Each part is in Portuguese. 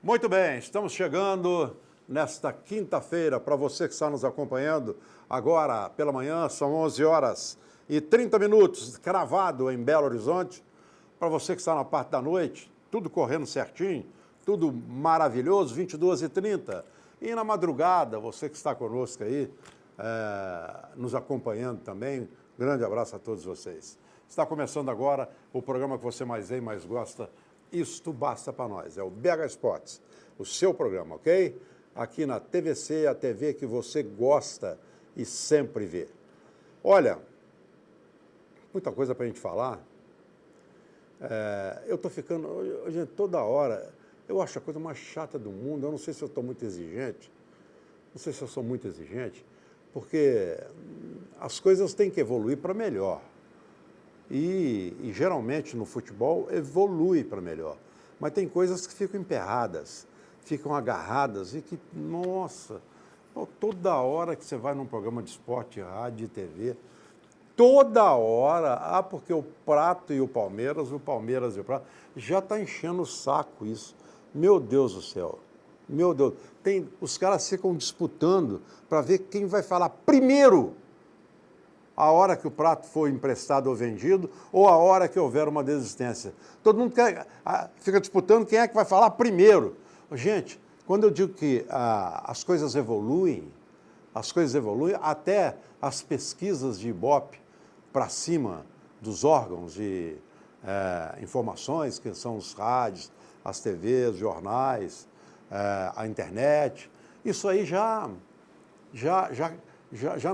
Muito bem, estamos chegando nesta quinta-feira, para você que está nos acompanhando agora pela manhã, são 11h30, cravado em Belo Horizonte. Para você que está na parte da noite, tudo correndo certinho, tudo maravilhoso, 22h30. E na madrugada, você que está conosco aí, nos acompanhando também, grande abraço a todos vocês. Está começando agora o programa que você mais vê e mais gosta, Isto Basta Para Nós, é o BH Esportes, o seu programa, ok? Aqui na TVC, a TV que você gosta e sempre vê. Olha, muita coisa para a gente falar. Eu estou ficando, gente, toda hora, eu acho a coisa mais chata do mundo, eu não sei se eu estou muito exigente, não sei se eu sou muito exigente, porque as coisas têm que evoluir para melhor. E geralmente no futebol evolui para melhor. Mas tem coisas que ficam emperradas, ficam agarradas e que, nossa, toda hora que você vai num programa de esporte, rádio e TV, toda hora, porque o Prato e o Palmeiras e o Prato, já está enchendo o saco isso. Meu Deus do céu, meu Deus. Os caras ficam disputando para ver quem vai falar primeiro a hora que o Prato for emprestado ou vendido, ou a hora que houver uma desistência. Todo mundo fica disputando quem é que vai falar primeiro. Gente, quando eu digo que as coisas evoluem, até as pesquisas de Ibope para cima dos órgãos de informações, que são os rádios, as TVs, os jornais, a internet, isso aí já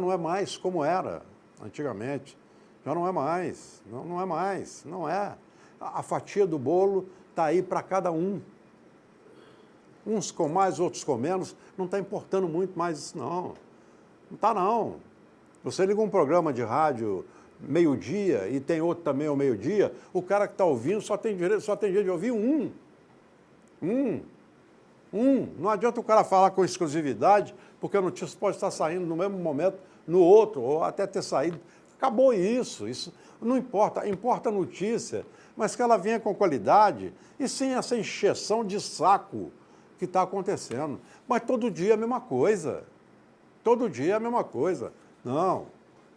não é mais como era antigamente. Já não é mais, não é. A fatia do bolo está aí para cada um. Uns com mais, outros com menos, não está importando muito mais isso, não. Não está, não. Você liga um programa de rádio meio-dia e tem outro também ao meio-dia, o cara que está ouvindo só tem jeito de ouvir um. Não adianta o cara falar com exclusividade, porque a notícia pode estar saindo no mesmo momento, no outro, ou até ter saído. Acabou isso não importa. Importa a notícia, mas que ela venha com qualidade e sem essa encheção de saco que está acontecendo. Mas todo dia é a mesma coisa. Todo dia é a mesma coisa. Não,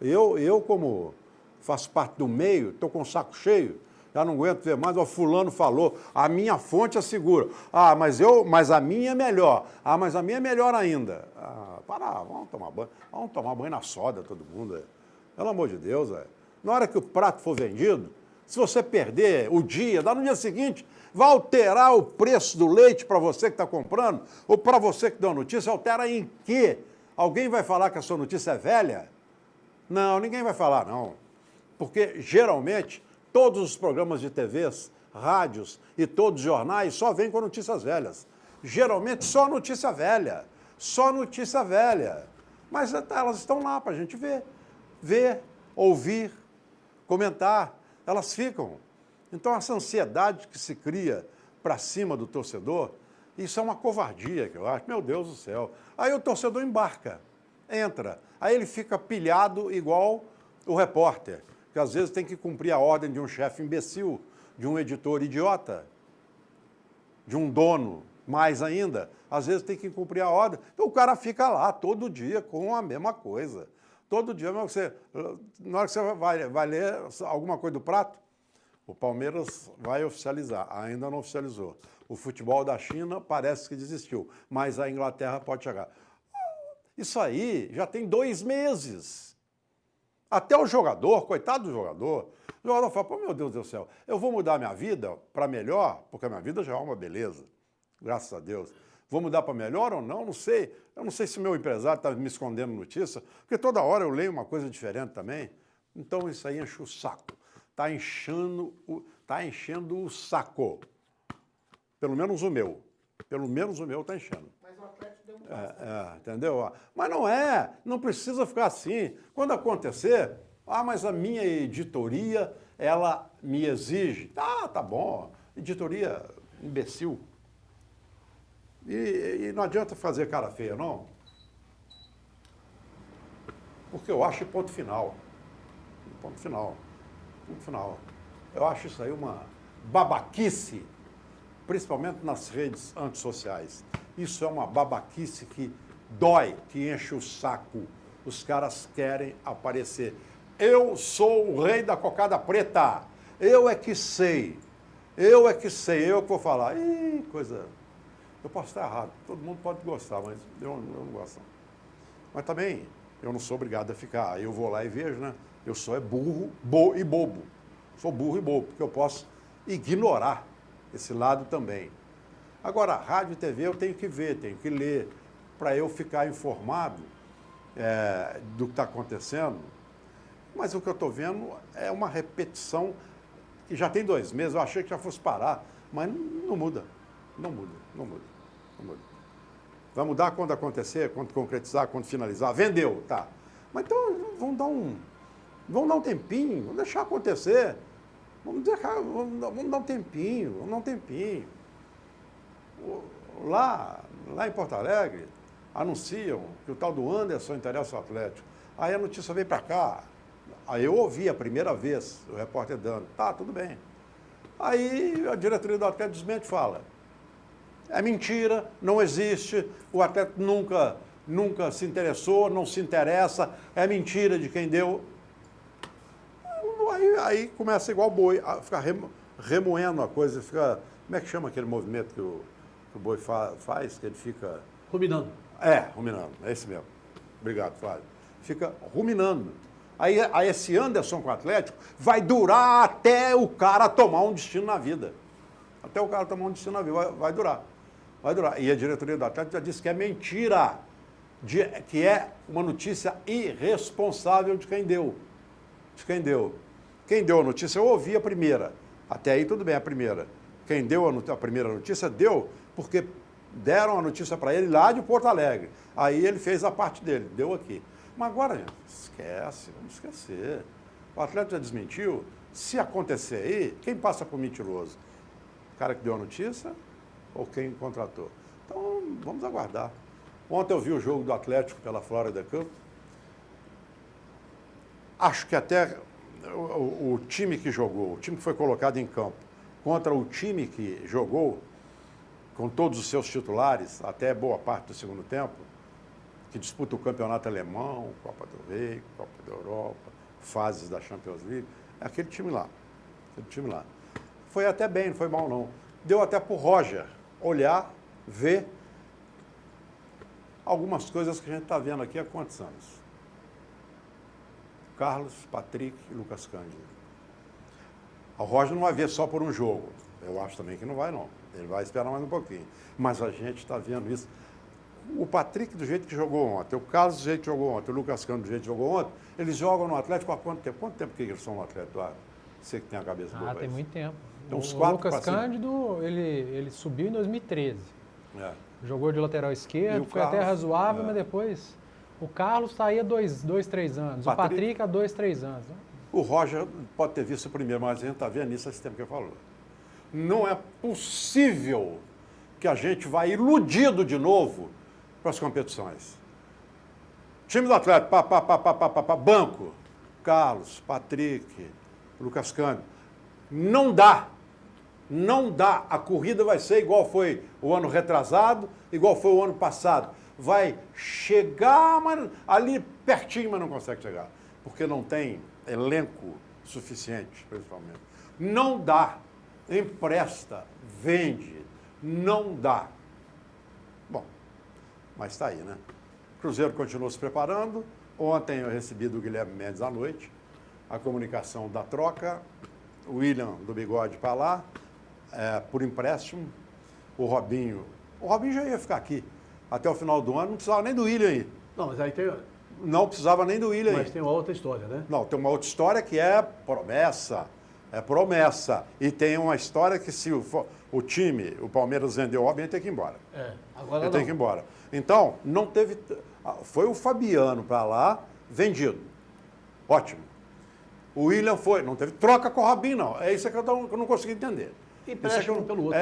eu como faço parte do meio, estou com o saco cheio, já não aguento ver mais, o fulano falou, a minha fonte assegura. Mas a minha é melhor. Mas a minha é melhor ainda. Vamos tomar banho na soda, todo mundo. Pelo amor de Deus, na hora que o Prato for vendido, se você perder o dia, no dia seguinte, vai alterar o preço do leite para você que está comprando, ou para você que deu a notícia, altera em quê? Alguém vai falar que a sua notícia é velha? Não, ninguém vai falar, não. Porque, geralmente, todos os programas de TVs, rádios e todos os jornais só vêm com notícias velhas. Geralmente, só notícia velha. Só notícia velha. Mas elas estão lá para a gente ver, ouvir, comentar. Elas ficam. Então, essa ansiedade que se cria para cima do torcedor, isso é uma covardia, que eu acho. Meu Deus do céu. Aí o torcedor embarca, entra. Aí ele fica pilhado igual o repórter, que às vezes tem que cumprir a ordem de um chefe imbecil, de um editor idiota, de um dono, mais ainda. Às vezes tem que cumprir a ordem. Então o cara fica lá todo dia com a mesma coisa. Todo dia, na hora que você vai ler alguma coisa do Prato, o Palmeiras vai oficializar, ainda não oficializou. O futebol da China parece que desistiu, mas a Inglaterra pode chegar. Isso aí já tem 2 meses. Até o jogador, coitado do jogador, o jogador fala, meu Deus do céu, eu vou mudar minha vida para melhor, porque a minha vida já é uma beleza, graças a Deus. Vou mudar para melhor ou não? Não sei. Eu não sei se meu empresário está me escondendo notícia, porque toda hora eu leio uma coisa diferente também. Então isso aí enche o saco. Está enchendo o saco. Pelo menos o meu. Está enchendo. Mas o Atlético deu um passo. Entendeu? Mas não precisa ficar assim. Quando acontecer, mas a minha editoria, ela me exige. Tá bom. Editoria imbecil. E não adianta fazer cara feia, não. Porque eu acho ponto final. Ponto final. Eu acho isso aí uma babaquice principalmente nas redes antissociais. Isso é uma babaquice que dói, que enche o saco. Os caras querem aparecer. Eu sou o rei da cocada preta. Eu é que sei. Eu é que sei. Eu que vou falar. Ih, coisa... Eu posso estar errado. Todo mundo pode gostar, mas eu não gosto. Mas também, eu não sou obrigado a ficar. Eu vou lá e vejo, né? Eu sou burro e bobo. Sou burro e bobo, porque eu posso ignorar esse lado também. Agora, rádio e TV eu tenho que ver, tenho que ler, para eu ficar informado do que está acontecendo. Mas o que eu estou vendo é uma repetição que já tem 2 meses. Eu achei que já fosse parar, mas não muda. Não muda, não muda, não muda. Vai mudar quando acontecer, quando concretizar, quando finalizar. Vendeu, tá. Mas então vamos dar um tempinho, vamos deixar acontecer. Vamos dar um tempinho, vamos dar um tempinho. Lá em Porto Alegre, anunciam que o tal do Anderson interessa o Atlético. Aí a notícia veio para cá. Aí eu ouvi a primeira vez o repórter dando. Tá, tudo bem. Aí a diretoria do Atlético desmente e fala. É mentira, não existe, o Atlético nunca se interessou, não se interessa, é mentira de quem deu. Aí começa igual boi, a ficar remoendo a coisa, fica... Como é que chama aquele movimento que o boi faz, que ele fica... Ruminando. Ruminando, é esse mesmo. Obrigado, Flávio. Fica ruminando. Aí esse Anderson com o Atlético vai durar até o cara tomar um destino na vida. Até o cara tomar um destino na vida, vai durar. Vai durar. E a diretoria do Atlético já disse que é mentira, que é uma notícia irresponsável de quem deu. De quem deu. Quem deu a notícia, eu ouvi a primeira. Até aí tudo bem, a primeira. Quem deu a primeira notícia, deu porque deram a notícia para ele lá de Porto Alegre. Aí ele fez a parte dele, deu aqui. Mas agora, gente, esquece, vamos esquecer. O Atlético já desmentiu. Se acontecer aí, quem passa por mentiroso? O cara que deu a notícia ou quem contratou? Então, vamos aguardar. Ontem eu vi o jogo do Atlético pela Florida Cup. Acho que até o time que jogou, o time que foi colocado em campo, contra o time que jogou, com todos os seus titulares, até boa parte do segundo tempo, que disputa o campeonato alemão, Copa do Rei, Copa da Europa, fases da Champions League, é aquele time lá. Aquele time lá. Foi até bem, não foi mal não. Deu até para o Roger olhar, ver algumas coisas que a gente está vendo aqui há quantos anos? Carlos, Patrick e Lucas Cândido. O Roger não vai ver só por um jogo. Eu acho também que não vai, não. Ele vai esperar mais um pouquinho. Mas a gente está vendo isso. O Patrick, do jeito que jogou ontem, o Carlos, do jeito que jogou ontem, o Lucas Cândido, do jeito que jogou ontem, eles jogam no Atlético há quanto tempo? Quanto tempo que eles são no Atlético? Você que tem a cabeça boa. Tem muito tempo. Então, uns o 4 Lucas Cândido, ele subiu em 2013. Jogou de lateral esquerdo, foi até razoável, mas depois... O Carlos está aí há 2, 3 anos. O Patrick há 2, 3 anos. Né? O Roger pode ter visto primeiro, mas a gente está vendo isso esse tempo que ele falou. Não é possível que a gente vá iludido de novo para as competições. Time do Atlético, banco, Carlos, Patrick, Lucas Cândido. Não dá. Não dá. A corrida vai ser igual foi o ano retrasado, igual foi o ano passado. Vai chegar ali pertinho, mas não consegue chegar. Porque não tem elenco suficiente, principalmente. Não dá. Empresta, vende. Não dá. Bom, mas está aí, né? Cruzeiro continua se preparando. Ontem eu recebi do Guilherme Mendes à noite a comunicação da troca. O William do Bigode para lá, por empréstimo. O Robinho já ia ficar aqui. Até o final do ano, não precisava nem do William aí. Não, mas aí tem... Não precisava nem do William aí. Mas tem uma outra história, né? Não, tem uma outra história que é promessa. É promessa. E tem uma história que se o time, o Palmeiras vendeu o Robinho, ele tem que ir embora. Agora ele tem que ir embora. Então, não teve... Foi o Fabiano para lá, vendido. Ótimo. O William foi, não teve troca com o Robinho, não. É isso que eu não consegui entender. Empréstimo pelo outro.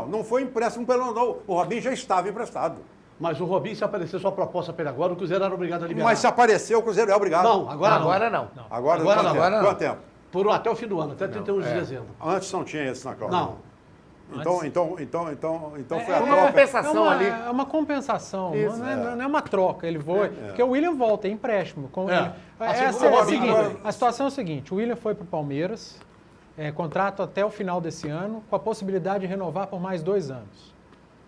Não foi empréstimo pelo outro. O Robinho já estava emprestado. Mas o Robinho, se aparecer sua proposta para ele agora, o Cruzeiro era obrigado a liberar. Mas se aparecer, o Cruzeiro é obrigado. Não, agora não. Agora não. Agora não. Quanto tempo? Até o fim do ano, até 31 de dezembro. Antes não tinha isso na cláusula. Não. Então foi É a uma troca. compensação ali. É uma compensação, Isso. não é uma troca. Ele foi. Porque o William volta, é empréstimo. A situação é a seguinte: o William foi para o Palmeiras, contrato até o final desse ano, com a possibilidade de renovar por mais 2 anos.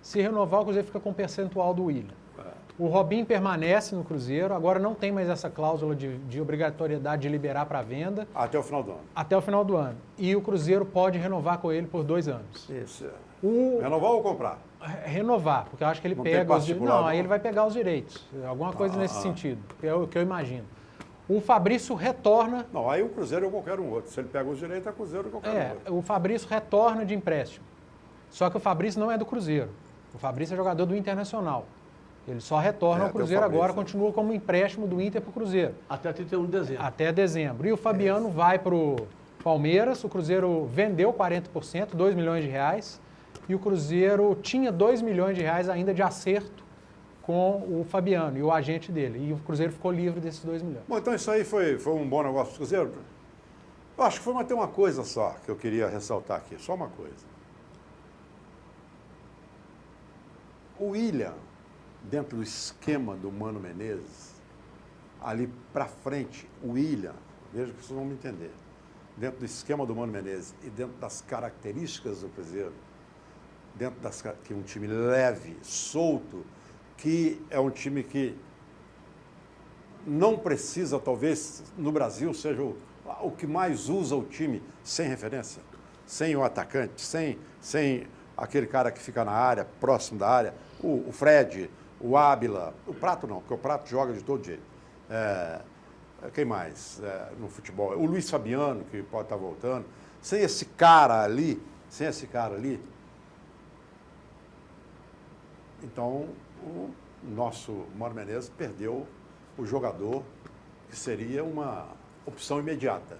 Se renovar, o Cruzeiro fica com o percentual do William. O Robinho permanece no Cruzeiro, agora não tem mais essa cláusula de obrigatoriedade de liberar para venda. Até o final do ano. Até o final do ano. E o Cruzeiro pode renovar com ele por 2 anos. Isso. Renovar ou comprar? Renovar, porque eu acho que ele Não pega tem os direitos. particular, Não, aí não? ele vai pegar os direitos. Alguma coisa nesse sentido, que é o que eu imagino. O Fabrício retorna. Não, aí o Cruzeiro ou qualquer um outro. Se ele pega os direitos, é Cruzeiro ou qualquer um outro. O Fabrício retorna de empréstimo. Só que o Fabrício não é do Cruzeiro. O Fabrício é jogador do Internacional. Ele só retorna ao Cruzeiro agora, continua como empréstimo do Inter para o Cruzeiro. Até 31 de dezembro. Até dezembro. E o Fabiano vai para o Palmeiras. O Cruzeiro vendeu 40%, 2 milhões de reais. E o Cruzeiro tinha 2 milhões de reais ainda de acerto com o Fabiano e o agente dele. E o Cruzeiro ficou livre desses 2 milhões. Bom, então isso aí foi um bom negócio para o Cruzeiro? Eu acho que foi, mas tem uma coisa só que eu queria ressaltar aqui, só uma coisa. O William, dentro do esquema do Mano Menezes, ali para frente, o William, veja que vocês vão me entender, dentro do esquema do Mano Menezes e dentro das características do Cruzeiro, que é um time leve, solto, que é um time que não precisa, talvez, no Brasil, seja o que mais usa o time sem referência, sem o atacante, sem aquele cara que fica na área, próximo da área, o Fred, o Ábila, o Prato não, porque o Prato joga de todo jeito. Quem mais no futebol? O Luiz Fabiano, que pode estar voltando. Sem esse cara ali, então o nosso Mano Menezes perdeu o jogador que seria uma opção imediata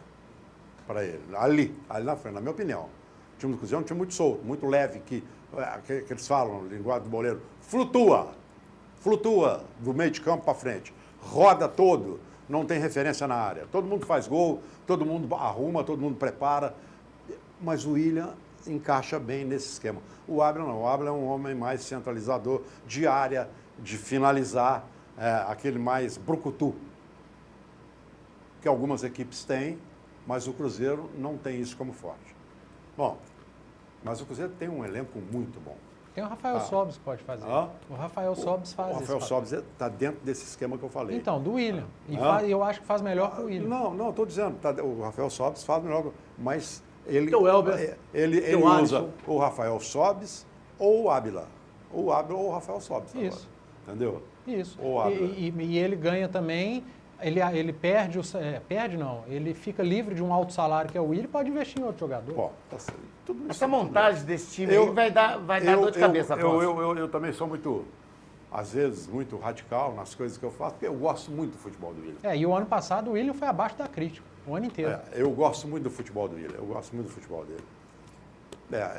para ele. Ali na frente, na minha opinião. O time do Cruzeiro é um time muito solto, muito leve, que eles falam, no linguagem do boleiro, flutua do meio de campo para frente, roda todo, não tem referência na área. Todo mundo faz gol, todo mundo arruma, todo mundo prepara, mas o William encaixa bem nesse esquema. O Ábila não, o Ábila é um homem mais centralizador, de área, de finalizar, aquele mais brucutu, que algumas equipes têm, mas o Cruzeiro não tem isso como forte. Bom, mas o Cruzeiro tem um elenco muito bom. Tem o Rafael Sobis que pode fazer. O Rafael Sobis faz isso. O Rafael Sobis está dentro desse esquema que eu falei. Então, do William. E eu acho que faz melhor que o William. Não, estou dizendo, o Rafael Sobis faz melhor, mas ele usa o Rafael Sobis ou o Ábila. Ou o Ábila ou o Rafael Sobis. Isso. Agora, entendeu? Isso. Ou o Ábila. E ele ganha também. Ele perde, ele fica livre de um alto salário que é o William e pode investir em outro jogador. Bom, tá certo. Essa montagem desse time aí vai dar dor de cabeça. Eu também sou muito, às vezes, muito radical nas coisas que eu faço, porque eu gosto muito do futebol do William. E o ano passado o William foi abaixo da crítica, o ano inteiro. Eu gosto muito do futebol do William, dele.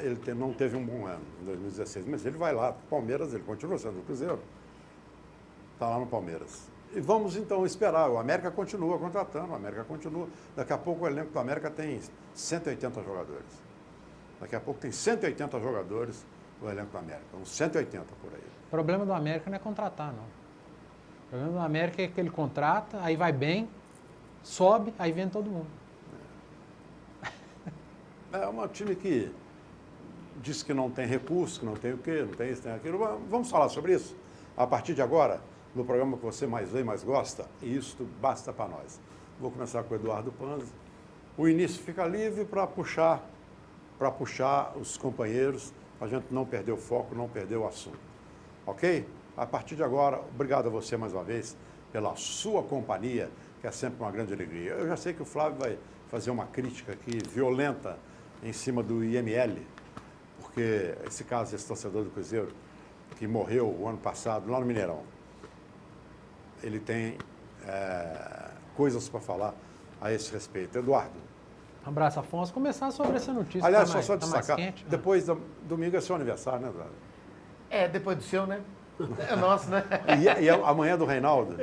Ele não teve um bom ano em 2016, mas ele vai lá para o Palmeiras, ele continua sendo do Cruzeiro. Está lá no Palmeiras. E vamos então esperar. O América continua contratando, Daqui a pouco o elenco do América tem 180 jogadores. Daqui a pouco tem 180 jogadores no elenco do América, uns 180 por aí. O problema do América não é contratar, não. O problema do América é que ele contrata, aí vai bem, sobe, aí vem todo mundo. É um time que diz que não tem recurso, que não tem o quê, não tem isso, tem aquilo. Vamos falar sobre isso a partir de agora, no programa que você mais vê e mais gosta, e isso basta para nós. Vou começar com o Eduardo Panzi. O início fica livre para puxar os companheiros, para a gente não perder o foco, não perder o assunto. Ok? A partir de agora, obrigado a você mais uma vez pela sua companhia, que é sempre uma grande alegria. Eu já sei que o Flávio vai fazer uma crítica aqui violenta em cima do IML, porque esse caso desse torcedor do Cruzeiro, que morreu o ano passado lá no Mineirão, ele tem coisas para falar a esse respeito. Eduardo. Um abraço, Afonso. Começar sobre essa notícia. Aliás, só destacar, quente, depois, domingo é seu aniversário, né, Eduardo? Depois do seu, né? É nosso, né? E amanhã é do Reinaldo?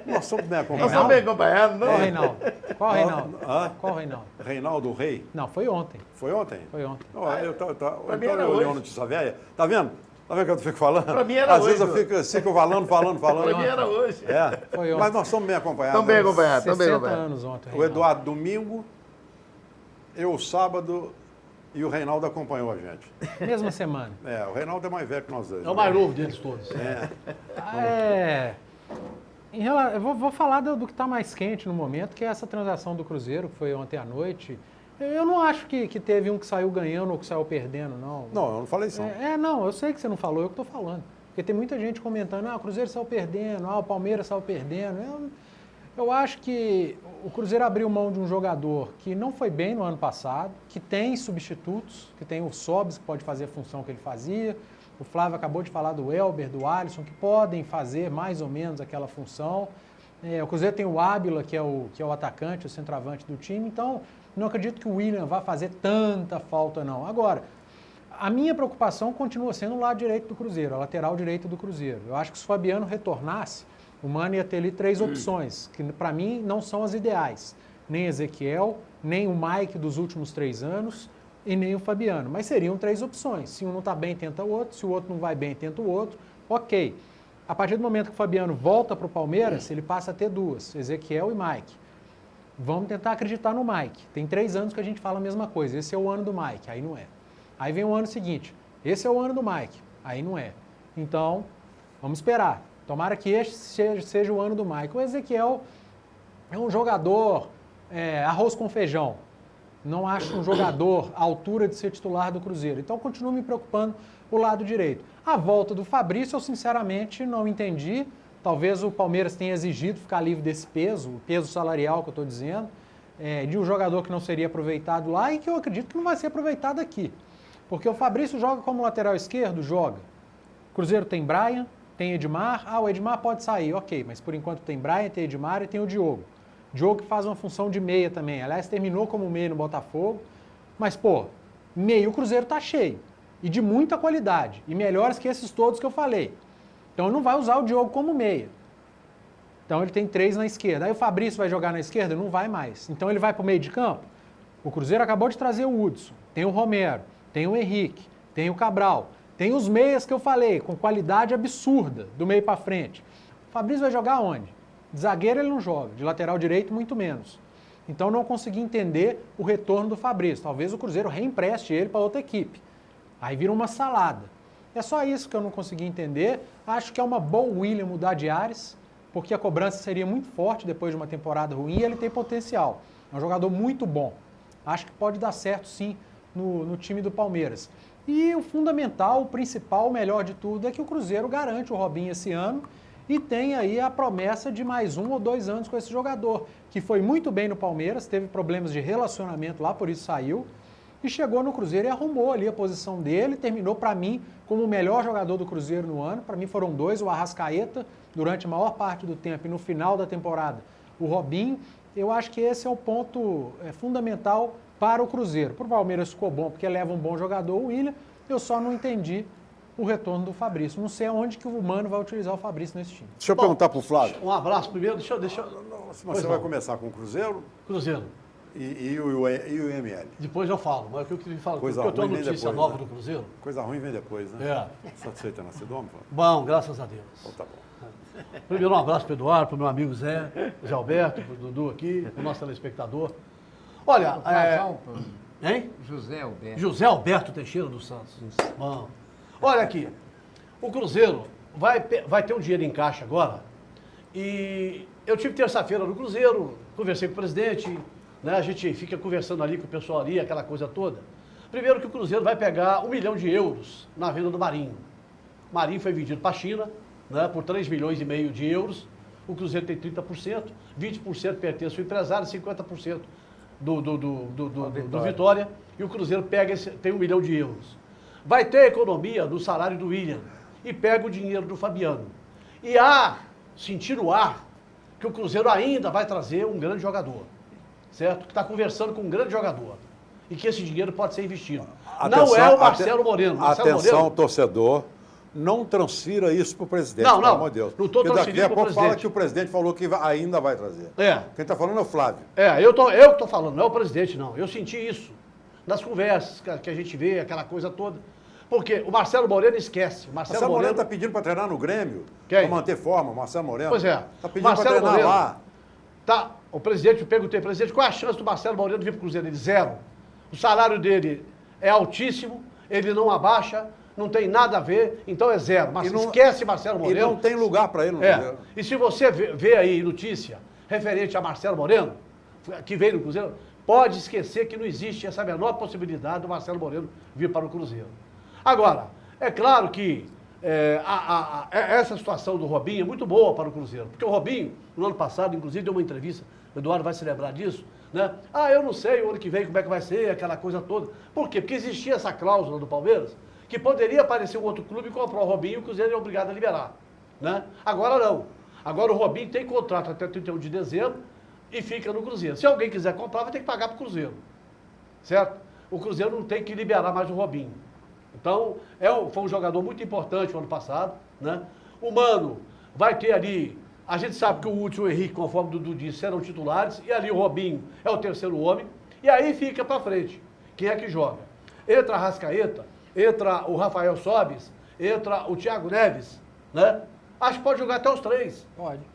Nós somos bem Nós acompanhados. estamos bem acompanhados, Qual né? Reinaldo? Qual Reinaldo? Hã? Qual Reinaldo? Reinaldo Rei? Não, foi ontem. Foi ontem? Foi ontem. Ó, eu mim era eu hoje. li uma notícia velha. Tá vendo? Tá vendo o que eu fico falando? Pra mim era Às vezes hoje. eu fico falando. Pra mim era hoje. É. Foi ontem. Mas nós somos bem acompanhados. Estamos bem acompanhados, estamos bem 60 acompanhados. anos ontem. O Reinaldo. Eduardo domingo, eu sábado e o Reinaldo acompanhou a gente. Mesma semana. O Reinaldo é mais velho que nós dois. É o mais novo deles todos. Eu vou falar do que está mais quente no momento, que é essa transação do Cruzeiro, que foi ontem à noite. Eu não acho que teve um que saiu ganhando ou que saiu perdendo, não. Não, eu não falei isso. Não, eu sei que você não falou, eu que estou falando. Porque tem muita gente comentando, o Cruzeiro saiu perdendo, o Palmeiras saiu perdendo. Eu acho que o Cruzeiro abriu mão de um jogador que não foi bem no ano passado, que tem substitutos, que tem o Sobis, que pode fazer a função que ele fazia. O Flávio acabou de falar do Elber, do Alisson, que podem fazer mais ou menos aquela função. O Cruzeiro tem o Ábila, que é o atacante, o centroavante do time. Então, não acredito que o William vá fazer tanta falta, não. Agora, a minha preocupação continua sendo o lado direito do Cruzeiro, a lateral direito do Cruzeiro. Eu acho que se o Fabiano retornasse, o Mano ia ter ali 3 opções, que para mim não são as ideais. Nem Ezequiel, nem o Mike dos últimos 3 anos e nem o Fabiano. Mas seriam 3 opções. Se um não está bem, tenta o outro. Se o outro não vai bem, tenta o outro. Ok. A partir do momento que o Fabiano volta para o Palmeiras, ele passa a ter 2, Ezequiel e Mike. Vamos tentar acreditar no Mike. Tem 3 anos que a gente fala a mesma coisa. Esse é o ano do Mike. Aí não é. Aí vem o ano seguinte. Esse é o ano do Mike. Aí não é. Então, vamos esperar. Tomara que este seja o ano do Mike. O Ezequiel é um jogador arroz com feijão. Não acho um jogador à altura de ser titular do Cruzeiro. Então, continuo me preocupando o lado direito. A volta do Fabrício, eu sinceramente não entendi. Talvez o Palmeiras tenha exigido ficar livre desse peso, o peso salarial que eu estou dizendo, de um jogador que não seria aproveitado lá e que eu acredito que não vai ser aproveitado aqui. Porque o Fabrício joga como lateral esquerdo? Joga. O Cruzeiro tem Brian, tem Edmar. O Edmar pode sair, ok, mas por enquanto tem Brian, tem Edmar e tem o Diogo. Diogo que faz uma função de meia também. Aliás, terminou como meia no Botafogo. Mas, meio o Cruzeiro tá cheio. E de muita qualidade. E melhores que esses todos que eu falei. Então, ele não vai usar o Diogo como meia. Então, ele tem 3 na esquerda. Aí o Fabrício vai jogar na esquerda? Não vai mais. Então, ele vai para o meio de campo? O Cruzeiro acabou de trazer o Hudson. Tem o Romero. Tem o Henrique. Tem o Cabral. Tem os meias que eu falei, com qualidade absurda, do meio para frente. O Fabrício vai jogar onde? De zagueiro ele não joga, de lateral direito muito menos. Então não consegui entender o retorno do Fabrício. Talvez o Cruzeiro reempreste ele para outra equipe. Aí vira uma salada. É só isso que eu não consegui entender. Acho que é uma boa o William mudar de ares, porque a cobrança seria muito forte depois de uma temporada ruim e ele tem potencial. É um jogador muito bom. Acho que pode dar certo sim no time do Palmeiras. E o fundamental, o principal, o melhor de tudo é que o Cruzeiro garante o Robinho esse ano e tem aí a promessa de mais 1 ou 2 anos com esse jogador, que foi muito bem no Palmeiras, teve problemas de relacionamento lá, por isso saiu, e chegou no Cruzeiro e arrumou ali a posição dele, terminou para mim como o melhor jogador do Cruzeiro no ano. Para mim foram 2, o Arrascaeta, durante a maior parte do tempo e no final da temporada, o Robinho. Eu acho que esse é o ponto fundamental para o Cruzeiro. Para o Palmeiras ficou bom, porque leva um bom jogador, o William. Eu só não entendi o retorno do Fabrício. Não sei aonde que o Mano vai utilizar o Fabrício nesse time. Deixa eu perguntar para o Flávio. Um abraço primeiro. Deixa Mas você vai começar com o Cruzeiro Cruzeiro. e o ML. Depois eu falo, mas o que eu queria falar, porque eu tenho uma notícia nova do Cruzeiro. Coisa ruim vem depois, né? Satisfeito na Sidoma? Bom, graças a Deus. Então tá bom. Primeiro um abraço para o Eduardo, para o meu amigo Zé Alberto, para o Dudu aqui, para o nosso telespectador. Olha, hein? José Alberto. José Alberto Teixeira dos Santos. Bom. Olha aqui, o Cruzeiro vai ter um dinheiro em caixa agora e eu tive terça-feira no Cruzeiro, conversei com o presidente, né? A gente fica conversando ali com o pessoal ali, aquela coisa toda. Primeiro que o Cruzeiro vai pegar 1 milhão de euros na venda do Marinho. O Marinho foi vendido para a China, né, por 3,5 milhões de euros. O Cruzeiro tem 30%, 20% pertence ao empresário, 50% do Vitória. E o Cruzeiro tem 1 milhão de euros. Vai ter a economia do salário do William e pega o dinheiro do Fabiano. E sentir no ar que o Cruzeiro ainda vai trazer um grande jogador, certo? Que está conversando com um grande jogador. E que esse dinheiro pode ser investido. Não é o Marcelo Moreno. Atenção, torcedor. não transfira isso para o presidente, Não, pelo amor de Deus. não estou Porque transferindo daqui a para o pouco fala presidente. que o presidente falou que ainda vai trazer. Quem está falando é o Flávio. Eu que tô falando, não é o presidente, não. Eu senti isso nas conversas que a gente vê, aquela coisa toda. Porque o Marcelo Moreno esquece. Marcelo Moreno está pedindo para treinar no Grêmio, Quem? para manter forma, Marcelo Moreno. Pois é. Está pedindo para treinar Moreno, lá. Tá, o presidente, eu perguntei, presidente, qual é a chance do Marcelo Moreno vir para o Cruzeiro? Ele, 0. O salário dele é altíssimo, ele não abaixa, não tem nada a ver, então é 0. Mas esquece Marcelo Moreno. E não tem lugar para ele no Cruzeiro. E se você vê aí notícia referente a Marcelo Moreno, que veio no Cruzeiro, pode esquecer que não existe essa menor possibilidade do Marcelo Moreno vir para o Cruzeiro. Agora, é claro que essa situação do Robinho é muito boa para o Cruzeiro, porque o Robinho, no ano passado, inclusive, deu uma entrevista, o Eduardo vai se lembrar disso, né? Eu não sei o ano que vem como é que vai ser, aquela coisa toda. Por quê? Porque existia essa cláusula do Palmeiras, que poderia aparecer um outro clube e comprar o Robinho e o Cruzeiro é obrigado a liberar, né? Agora não. Agora o Robinho tem contrato até 31 de dezembro e fica no Cruzeiro. Se alguém quiser comprar, vai ter que pagar para o Cruzeiro, certo? O Cruzeiro não tem que liberar mais o Robinho. Então, foi um jogador muito importante no ano passado, né? O Mano vai ter ali, a gente sabe que o Hudson e o Henrique, conforme o Dudu disse, serão titulares, e ali o Robinho é o terceiro homem, e aí fica pra frente. Quem é que joga? Entra a Arrascaeta, entra o Rafael Sobis, entra o Thiago Neves, né? Acho que pode jogar até os 3.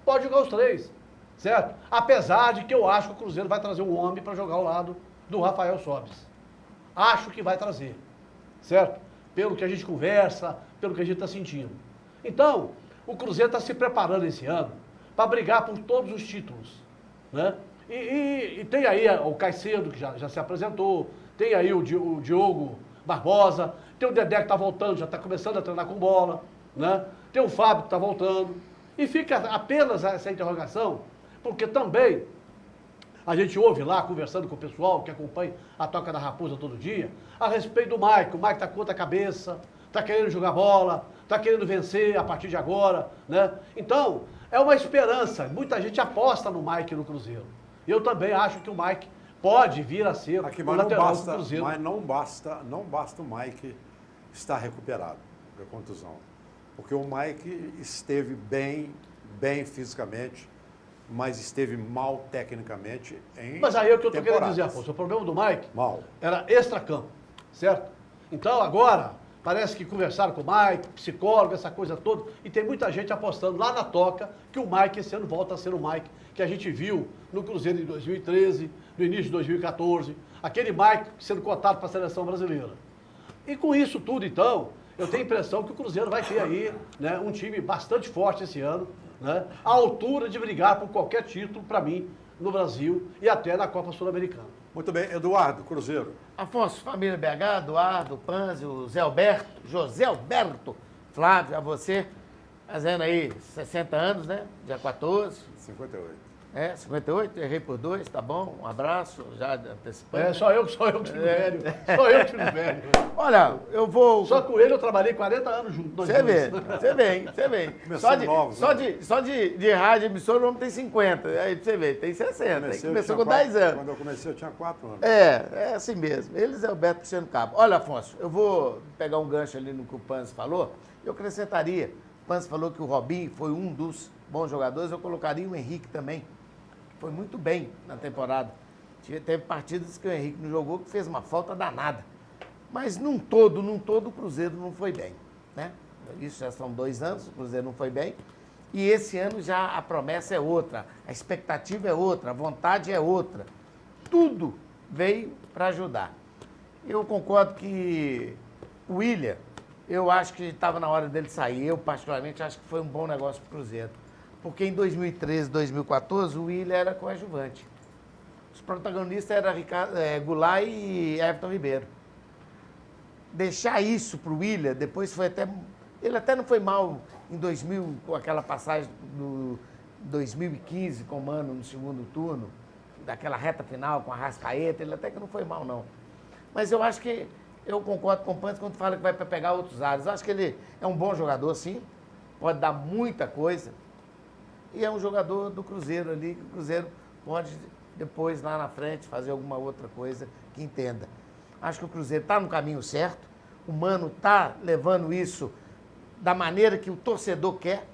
Pode jogar os 3, certo? Apesar de que eu acho que o Cruzeiro vai trazer um homem para jogar ao lado do Rafael Sobis. Acho que vai trazer, certo? Pelo que a gente conversa, pelo que a gente está sentindo. Então, o Cruzeiro está se preparando esse ano para brigar por todos os títulos, né? E tem aí o Caicedo, que já se apresentou, tem aí o Diogo Barbosa, tem o Dedé que está voltando, já está começando a treinar com bola, né? Tem o Fábio que está voltando. E fica apenas essa interrogação, porque também a gente ouve lá, conversando com o pessoal que acompanha a Toca da Raposa todo dia, a respeito do Mike. O Mike está com outra cabeça, está querendo jogar bola, está querendo vencer a partir de agora, né? Então, é uma esperança. Muita gente aposta no Mike no Cruzeiro. Eu também acho que o Mike pode vir a ser o lateral do Cruzeiro. Mas não basta o Mike estar recuperado da contusão. Porque o Mike esteve bem fisicamente, mas esteve mal tecnicamente em Mas aí é o que eu estou querendo temporadas. dizer, Afonso. O problema do Mike Mal. era extracampo, certo? Então agora, parece que conversaram com o Mike, psicólogo, essa coisa toda, e tem muita gente apostando lá na Toca que o Mike esse ano volta a ser o Mike que a gente viu no Cruzeiro em 2013, no início de 2014, aquele Mike sendo cotado para a seleção brasileira. E com isso tudo, então, eu tenho a impressão que o Cruzeiro vai ter aí, né, um time bastante forte esse ano, né, à altura de brigar por qualquer título, para mim, no Brasil e até na Copa Sul-Americana. Muito bem, Eduardo, Cruzeiro. Afonso, família BH, Eduardo, Panzio, Zé Alberto, José Alberto, Flávio, a você, fazendo aí 60 anos, né? Dia 14. 58. 58, errei por 2, tá bom? Um abraço, já antecipando. Só eu que fico velho. Só eu que fico velho. Olha, eu vou... Só com ele eu trabalhei 40 anos junto. Você vê. Só de rádio emissora o homem tem 50. Aí você vê, tem 60. Começou com 10 anos. Quando eu comecei eu tinha 4 anos. É assim mesmo. Eles é o Beto Cristiano Cabo. Olha, Afonso, eu vou pegar um gancho ali no que o Panzi falou. Eu acrescentaria. O Panzi falou que o Robinho foi um dos bons jogadores. Eu colocaria o Henrique também. Foi muito bem na temporada. Teve partidas que o Henrique não jogou, que fez uma falta danada. Mas num todo o Cruzeiro não foi bem, né? Isso já são 2 anos, o Cruzeiro não foi bem. E esse ano já a promessa é outra, a expectativa é outra, a vontade é outra. Tudo veio para ajudar. Eu concordo que o William, eu acho que estava na hora dele sair. Eu, particularmente, acho que foi um bom negócio para o Cruzeiro. Porque em 2013, 2014, o William era coadjuvante. Os protagonistas eram Goulart e Everton Ribeiro. Deixar isso para o William, depois foi até... Ele até não foi mal em 2000, com aquela passagem do 2015 com o Mano no segundo turno, daquela reta final com a Arrascaeta, ele até que não foi mal, não. Mas eu acho que, eu concordo com o Pantes quando fala que vai pegar outros áreas. Eu acho que ele é um bom jogador, sim, pode dar muita coisa. E é um jogador do Cruzeiro ali, que o Cruzeiro pode depois, lá na frente, fazer alguma outra coisa que entenda. Acho que o Cruzeiro está no caminho certo, o Mano está levando isso da maneira que o torcedor quer.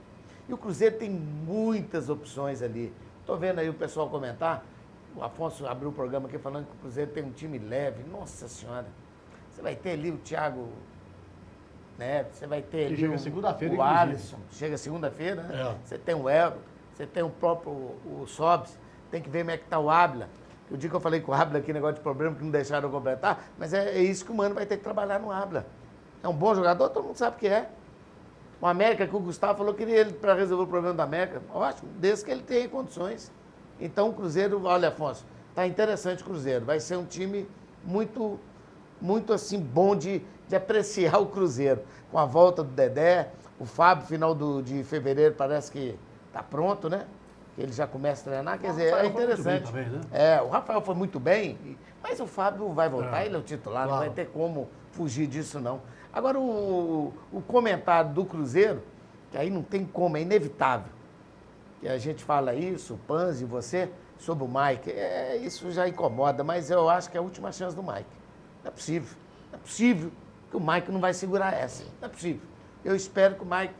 E o Cruzeiro tem muitas opções ali. Estou vendo aí o pessoal comentar. O Afonso abriu o programa aqui falando que o Cruzeiro tem um time leve. Nossa Senhora. Você vai ter ali o Thiago Neves, você vai ter ali chega segunda-feira, o Alisson. Chega segunda-feira, né? É. Você tem o Elton, você tem o próprio o Sobs. Tem que ver como é que está o Ábila. O dia que eu falei com o Ábila aqui, negócio de problema que não deixaram eu completar, mas é isso que o Mano vai ter que trabalhar no Ábila. É um bom jogador, todo mundo sabe que é. O América, que o Gustavo falou que queria ele para resolver o problema da América. Ótimo, desde que ele tenha condições. Então o Cruzeiro, olha, Afonso, tá interessante o Cruzeiro. Vai ser um time muito, muito assim, bom de apreciar o Cruzeiro. Com a volta do Dedé, o Fábio, final de fevereiro, parece que tá pronto, né? Ele já começa a treinar, quer dizer, é interessante. Também, né? O Rafael foi muito bem, mas o Fábio vai voltar, ele é o titular, não vai ter como fugir disso, não. Agora, o comentário do Cruzeiro, que aí não tem como, é inevitável, que a gente fala isso, o Panzi, você, sobre o Mike, isso já incomoda, mas eu acho que é a última chance do Mike. Não é possível que o Mike não vai segurar essa, não é possível. Eu espero que o Mike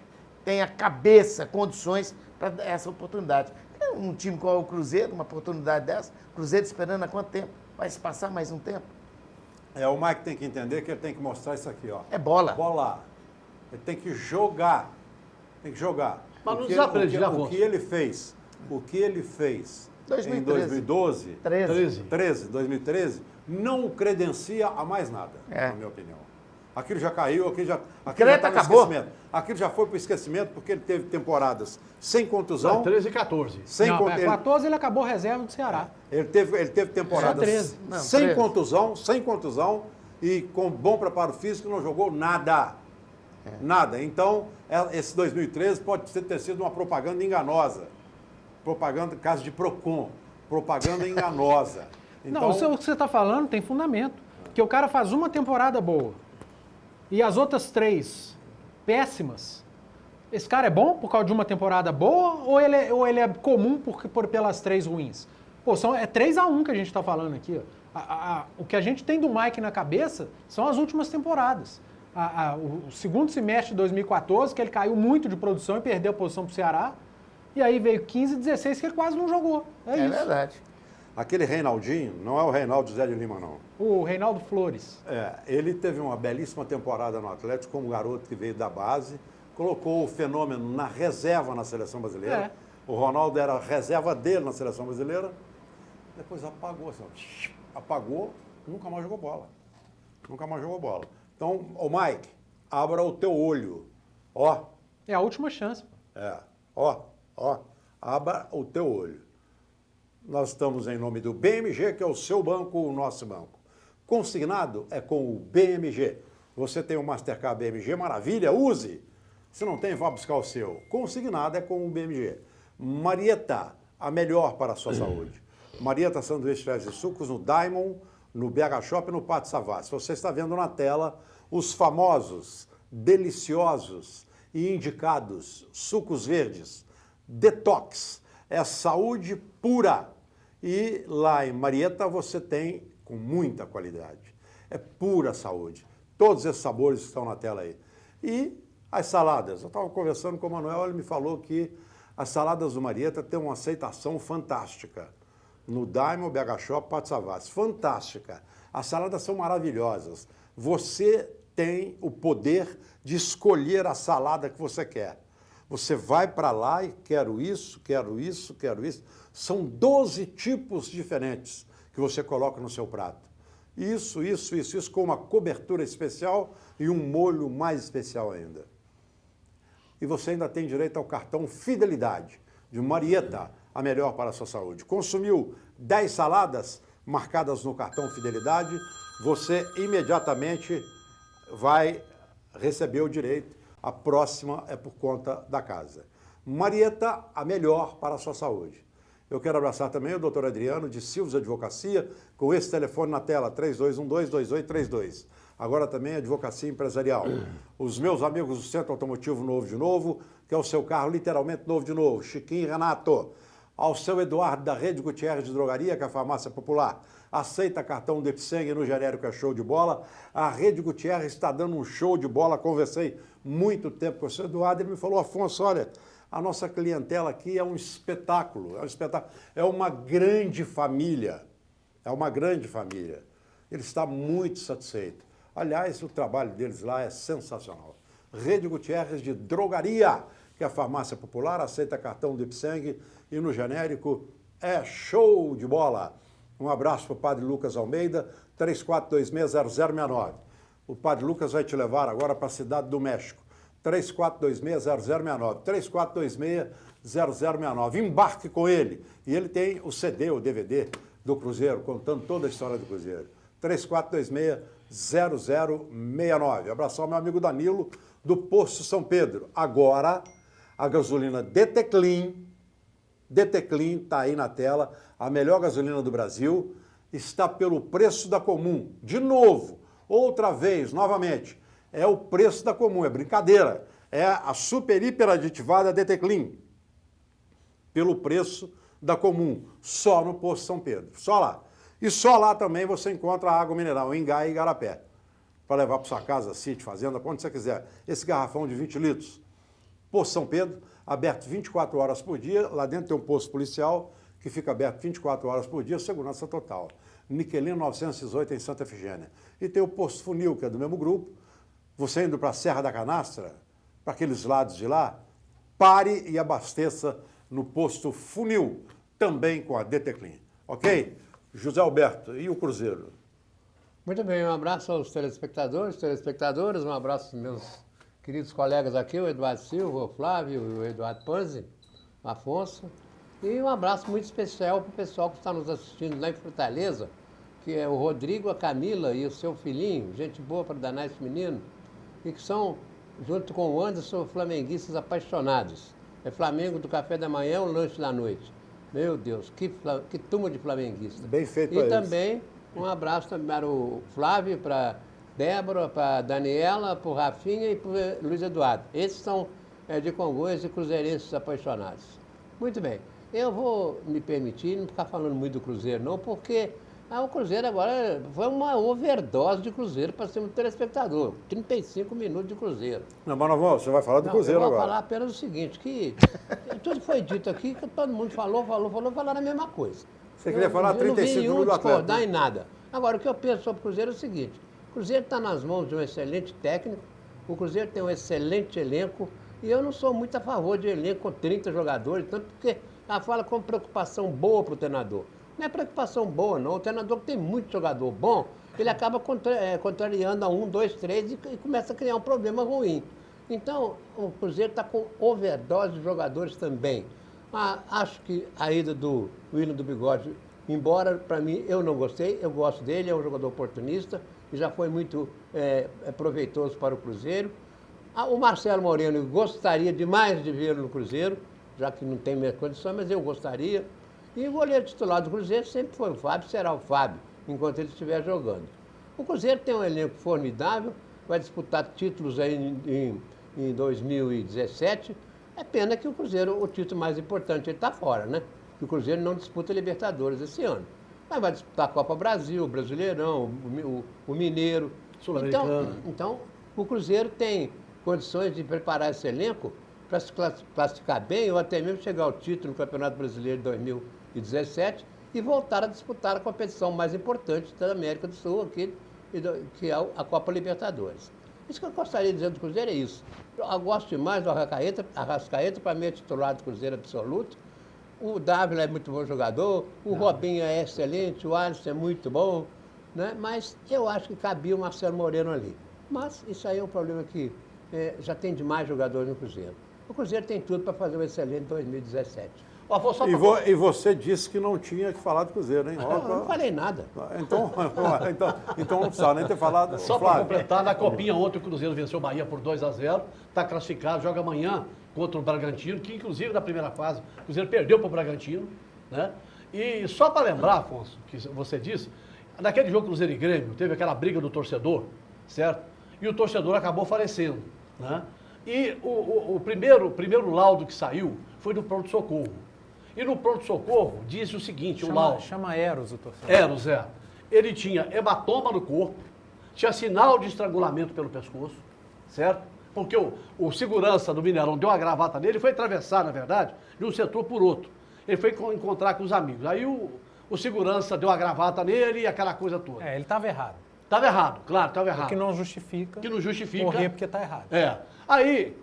tenha cabeça, condições para essa oportunidade. Um time como o Cruzeiro, uma oportunidade dessa, Cruzeiro esperando há quanto tempo? Vai se passar mais um tempo? O Mike tem que entender que ele tem que mostrar isso aqui, ó. É bola. Bola. Ele tem que jogar. Tem que jogar. Mas não desaprende, né, o que ele fez em 2012, 2013, não o credencia a mais nada, na minha opinião. Aquilo já caiu, aquilo já tá no esquecimento. Aquilo já foi para o esquecimento porque ele teve temporadas sem contusão. 13 e 14. Não, 14 ele acabou reserva do Ceará. Ele teve temporadas sem contusão e com bom preparo físico, não jogou nada. Nada. Então, esse 2013 pode ter sido uma propaganda enganosa. Propaganda, caso de Procon. Propaganda enganosa. Então, não, o que você está falando tem fundamento. Porque o cara faz uma temporada boa e as outras 3 péssimas. Esse cara é bom por causa de uma temporada boa ou ele é comum pelas 3 ruins? Pô, é 3-1 que a gente está falando aqui. Ó. O que a gente tem do Mike na cabeça são as últimas temporadas. O segundo semestre de 2014, que ele caiu muito de produção e perdeu a posição para o Ceará. E aí veio 15 e 16 que ele quase não jogou. É isso. Verdade. Aquele Reinaldinho, não é o Reinaldo Zé de Lima, não. O Reinaldo Flores. Ele teve uma belíssima temporada no Atlético, como garoto que veio da base, colocou o fenômeno na reserva na seleção brasileira. O Ronaldo era a reserva dele na seleção brasileira. Depois apagou, assim, apagou, nunca mais jogou bola. Nunca mais jogou bola. Então, Mike, abra o teu olho. Ó. É a última chance. Abra o teu olho. Nós estamos em nome do BMG, que é o seu banco, o nosso banco. Consignado é com o BMG. Você tem o Mastercard BMG, maravilha, use. Se não tem, vá buscar o seu. Consignado é com o BMG. Marieta, a melhor para a sua saúde. Marieta Sanduíche Fés e Sucos no Diamond, no BH Shop e no Pátio Savassi. Você está vendo na tela os famosos, deliciosos e indicados sucos verdes. Detox, é saúde pura. E lá em Marieta você tem com muita qualidade. É pura saúde. Todos esses sabores estão na tela aí. E as saladas. Eu estava conversando com o Manuel, ele me falou que as saladas do Marieta têm uma aceitação fantástica. No Diamond, BH Shop, Pátio Savassi. Fantástica. As saladas são maravilhosas. Você tem o poder de escolher a salada que você quer. Você vai para lá e quero isso, quero isso, quero isso. São 12 tipos diferentes que você coloca no seu prato. Isso, com uma cobertura especial e um molho mais especial ainda. E você ainda tem direito ao cartão Fidelidade, de Marieta, a melhor para a sua saúde. Consumiu 10 saladas marcadas no cartão Fidelidade, você imediatamente vai receber o direito. A próxima é por conta da casa. Marieta, a melhor para a sua saúde. Eu quero abraçar também o doutor Adriano, de Silves Advocacia, com esse telefone na tela, 3212-2832. Agora também Advocacia Empresarial. Os meus amigos do Centro Automotivo Novo de Novo, que é o seu carro literalmente novo de novo. Chiquinho e Renato. Ao seu Eduardo da Rede Gutierrez de Drogaria, que é a farmácia popular, aceita cartão do Epseng no genérico, é show de bola. A Rede Gutierrez está dando um show de bola. Conversei muito tempo com o seu Eduardo, ele me falou: Afonso, olha, a nossa clientela aqui é um espetáculo, é uma grande família, Ele está muito satisfeito. Aliás, o trabalho deles lá é sensacional. Rede Gutierrez de Drogaria, que é a farmácia popular, aceita cartão do Epseng e no genérico é show de bola. Um abraço para o Padre Lucas Almeida, 34260069. O Padre Lucas vai te levar agora para a Cidade do México. 34260069. 34260069. Embarque com ele. E ele tem o CD, o DVD do Cruzeiro, contando toda a história do Cruzeiro. 34260069. Abração ao meu amigo Danilo, do Posto São Pedro. Agora, a gasolina Deteclin está aí na tela, a melhor gasolina do Brasil, está pelo preço da Comum. De novo, outra vez, novamente, é o preço da Comum, é brincadeira. É a super hiper aditivada Deteclin, pelo preço da Comum, só no Posto São Pedro, só lá. E só lá também você encontra a água mineral, em Engai e Igarapé, para levar para sua casa, sítio, fazenda, para onde você quiser. Esse garrafão de 20 litros. Posto São Pedro, aberto 24 horas por dia. Lá dentro tem um posto policial que fica aberto 24 horas por dia, segurança total. Niquelino 918 em Santa Efigênia. E tem o Posto Funil, que é do mesmo grupo. Você indo para a Serra da Canastra, para aqueles lados de lá, pare e abasteça no Posto Funil, também com a Deteclin. Ok? José Alberto, e o Cruzeiro? Muito bem, um abraço aos telespectadoras, um abraço aos meus queridos colegas aqui, o Eduardo Silva, o Flávio, o Eduardo Panzi, o Afonso. E um abraço muito especial para o pessoal que está nos assistindo lá em Fortaleza, que é o Rodrigo, a Camila e o seu filhinho, gente boa para danar esse menino, e que são, junto com o Anderson, flamenguistas apaixonados. É Flamengo do café da manhã, o lanche da noite. Meu Deus, que turma de flamenguistas. Bem feito E para também um abraço também para o Flávio, para Débora, para Daniela, para o Rafinha e para o Luiz Eduardo. Esses são de Congonhas e cruzeirenses apaixonados. Muito bem, eu vou me permitir não ficar falando muito do Cruzeiro não, porque o Cruzeiro agora foi uma overdose de Cruzeiro para cima do telespectador. 35 minutos de Cruzeiro. Não, mas você vai falar do Cruzeiro agora. Eu vou falar apenas o seguinte, que tudo foi dito aqui, que todo mundo falaram a mesma coisa. Você queria falar 35 minutos do Atlético? Não discordar em nada. Agora, o que eu penso sobre o Cruzeiro é o seguinte, o Cruzeiro está nas mãos de um excelente técnico, o Cruzeiro tem um excelente elenco, e eu não sou muito a favor de elenco com 30 jogadores, tanto porque ela fala com preocupação boa para o treinador. Não é preocupação boa, não. O treinador que tem muito jogador bom, ele acaba contrariando a 1, 2, 3 e começa a criar um problema ruim. Então, o Cruzeiro está com overdose de jogadores também. Acho que a ida do William do Bigode, embora para mim eu não gostei, eu gosto dele, é um jogador oportunista e já foi muito proveitoso para o Cruzeiro. O Marcelo Moreno, eu gostaria demais de vê-lo no Cruzeiro, já que não tem minhas condições, mas eu gostaria. E o goleiro titular do Cruzeiro sempre foi o Fábio, será o Fábio, enquanto ele estiver jogando. O Cruzeiro tem um elenco formidável, vai disputar títulos aí em 2017. É pena que o Cruzeiro, o título mais importante, ele está fora, né? Que o Cruzeiro não disputa Libertadores esse ano. Mas vai disputar a Copa Brasil, o Brasileirão, o Mineiro. Sul-Americano. Então, o Cruzeiro tem condições de preparar esse elenco para se classificar bem ou até mesmo chegar ao título no Campeonato Brasileiro de 2017 e voltar a disputar a competição mais importante da América do Sul, aqui, que é a Copa Libertadores. Isso que eu gostaria de dizer do Cruzeiro é isso. Eu gosto demais do Arrascaeta, para mim é titular do Cruzeiro absoluto. O Dávila é muito bom jogador, o Robinho é excelente, o Alisson é muito bom, né? Mas eu acho que cabia o Marcelo Moreno ali. Mas isso aí é um problema que já tem demais jogadores no Cruzeiro. O Cruzeiro tem tudo para fazer um excelente 2017. E você disse que não tinha que falar do Cruzeiro, hein? Eu não falei nada. Então não precisava nem ter falado. Só para completar, na Copinha ontem o Cruzeiro venceu o Bahia por 2-0, está classificado, joga amanhã contra o Bragantino, que inclusive na primeira fase o Cruzeiro perdeu para o Bragantino, né? E só para lembrar, Afonso, que você disse, naquele jogo Cruzeiro e Grêmio, teve aquela briga do torcedor, certo? E o torcedor acabou falecendo, né? E o primeiro laudo que saiu foi do pronto-socorro. E no pronto-socorro, diz o seguinte, o laudo. Chama Eros o torcedor. Eros, ele tinha hematoma no corpo, tinha sinal de estrangulamento pelo pescoço, certo? Porque o segurança do Mineirão deu uma gravata nele e foi atravessar, na verdade, de um setor por outro. Ele foi encontrar com os amigos. Aí o segurança deu uma gravata nele e aquela coisa toda. Ele estava errado. Estava errado, claro, estava errado. O que não justifica. Que não justifica. Correr porque está errado. Aí,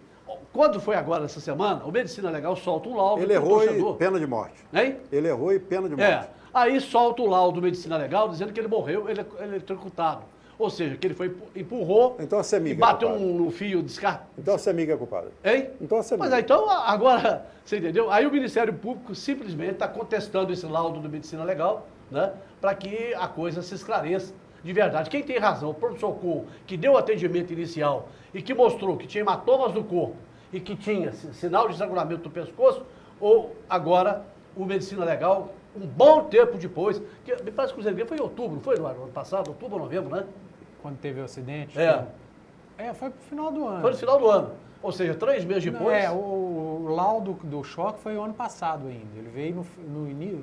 quando foi agora essa semana, o Medicina Legal solta um laudo. Ele errou e pena de morte. Hein? Ele errou e pena de morte. Aí solta o laudo do Medicina Legal dizendo que ele morreu eletrocutado. Ou seja, que ele empurrou então, a CEMIG e bateu é culpada. no fio descartado. Então a CEMIG é culpada. Hein? Então a CEMIG. Mas aí, então, agora, você entendeu? Aí o Ministério Público simplesmente está contestando esse laudo do Medicina Legal, né? Para que a coisa se esclareça de verdade. Quem tem razão, o pronto-socorro que deu o atendimento inicial e que mostrou que tinha hematomas no corpo e que tinha sinal de estrangulamento do pescoço, ou agora o Medicina Legal, um bom tempo depois, que me parece que o Cruzeiro foi em outubro, não foi no ano passado, outubro ou novembro, né? Quando teve o acidente? Foi pro final do ano. Foi no final do ano. Ou seja, 3 meses depois. O laudo do choque foi o ano passado ainda. Ele veio no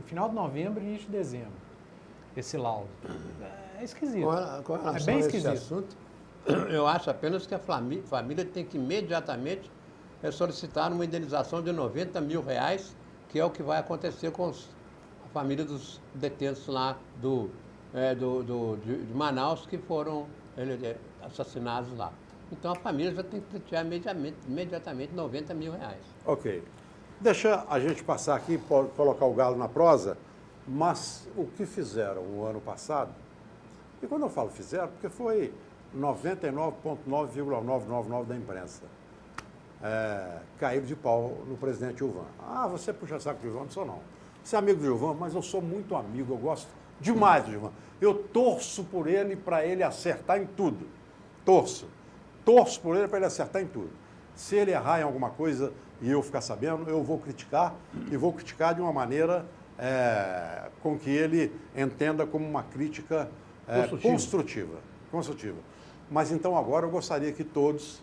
final de novembro e início de dezembro. Esse laudo. É esquisito. Com relação É bem a esse esquisito. assunto, eu acho apenas que a família tem que imediatamente solicitar uma indenização de R$90 mil, que é o que vai acontecer com a família dos detentos lá de Manaus que foram assassinados lá. Então a família já tem que pleitear imediatamente R$90 mil. Ok. Deixa a gente passar aqui, colocar o galo na prosa, mas o que fizeram o ano passado, e quando eu falo fizeram, porque foi 99,9999 da imprensa, caíram de pau no presidente Gilvan. Ah, você puxa saco do Gilvan? Não sou não. Você é amigo do Gilvan, mas eu sou muito amigo, eu gosto demais do Gilvan. Eu torço por ele para ele acertar em tudo. Torço por ele para ele acertar em tudo. Se ele errar em alguma coisa e eu ficar sabendo, eu vou criticar, e vou criticar de uma maneira com que ele entenda como uma crítica construtiva. Mas então agora eu gostaria que todos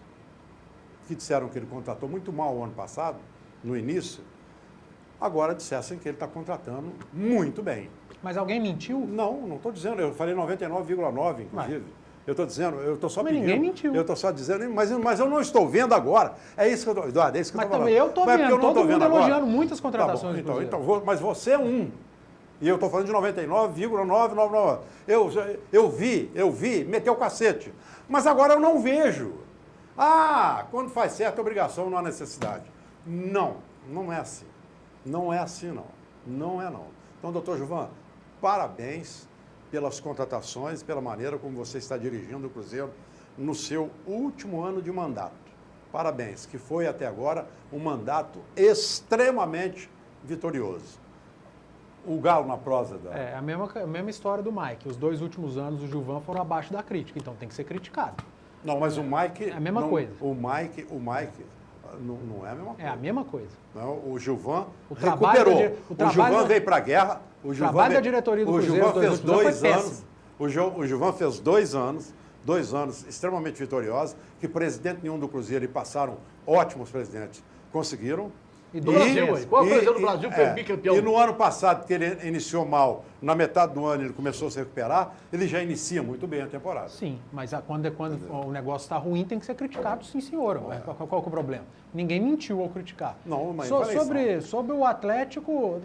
que disseram que ele contratou muito mal o ano passado, no início, agora dissessem que ele está contratando muito bem. Mas alguém mentiu? Não estou dizendo, eu falei 99,9, inclusive. Eu estou dizendo, eu estou só pedindo. Mas ninguém mentiu. Eu estou só dizendo, mas eu não estou vendo agora. É isso que eu estou, Eduardo, é isso que eu estou falando. Mas também eu estou vendo, todo mundo elogiando muitas Tá contratações bom, do Cruzeiro. mas você é um. E eu estou falando de 99,999. Eu vi, meteu o cacete. Mas agora eu não vejo. Quando faz certo, obrigação, não há necessidade. Não é assim. Não é assim, não. Não é, não. Então, doutor Gilvan, parabéns pelas contratações, pela maneira como você está dirigindo o Cruzeiro no seu último ano de mandato. Parabéns, que foi até agora um mandato extremamente vitorioso. O galo na prosa da... A mesma história do Mike. Os 2 últimos anos do Gilvan foram abaixo da crítica, então tem que ser criticado. Não, mas o Mike... É a mesma coisa. O Mike não é a mesma coisa. É a mesma coisa. Não, o Gilvan recuperou. O Gilvan veio para a guerra. O trabalho da diretoria do Cruzeiro Gilvan fez 2 anos. péssimo. O Gilvan fez 2 anos extremamente vitoriosos, que presidente nenhum do Cruzeiro, e passaram ótimos presidentes, conseguiram. E do Brasil, aí. Qual presidente do Brasil foi bicampeão? E no ano passado, que ele iniciou mal, na metade do ano ele começou a se recuperar, ele já inicia muito bem a temporada. Sim, mas quando o negócio está ruim, tem que ser criticado, sim, senhor. Qual que é o problema? Ninguém mentiu ao criticar. Não, mas sobre o Atlético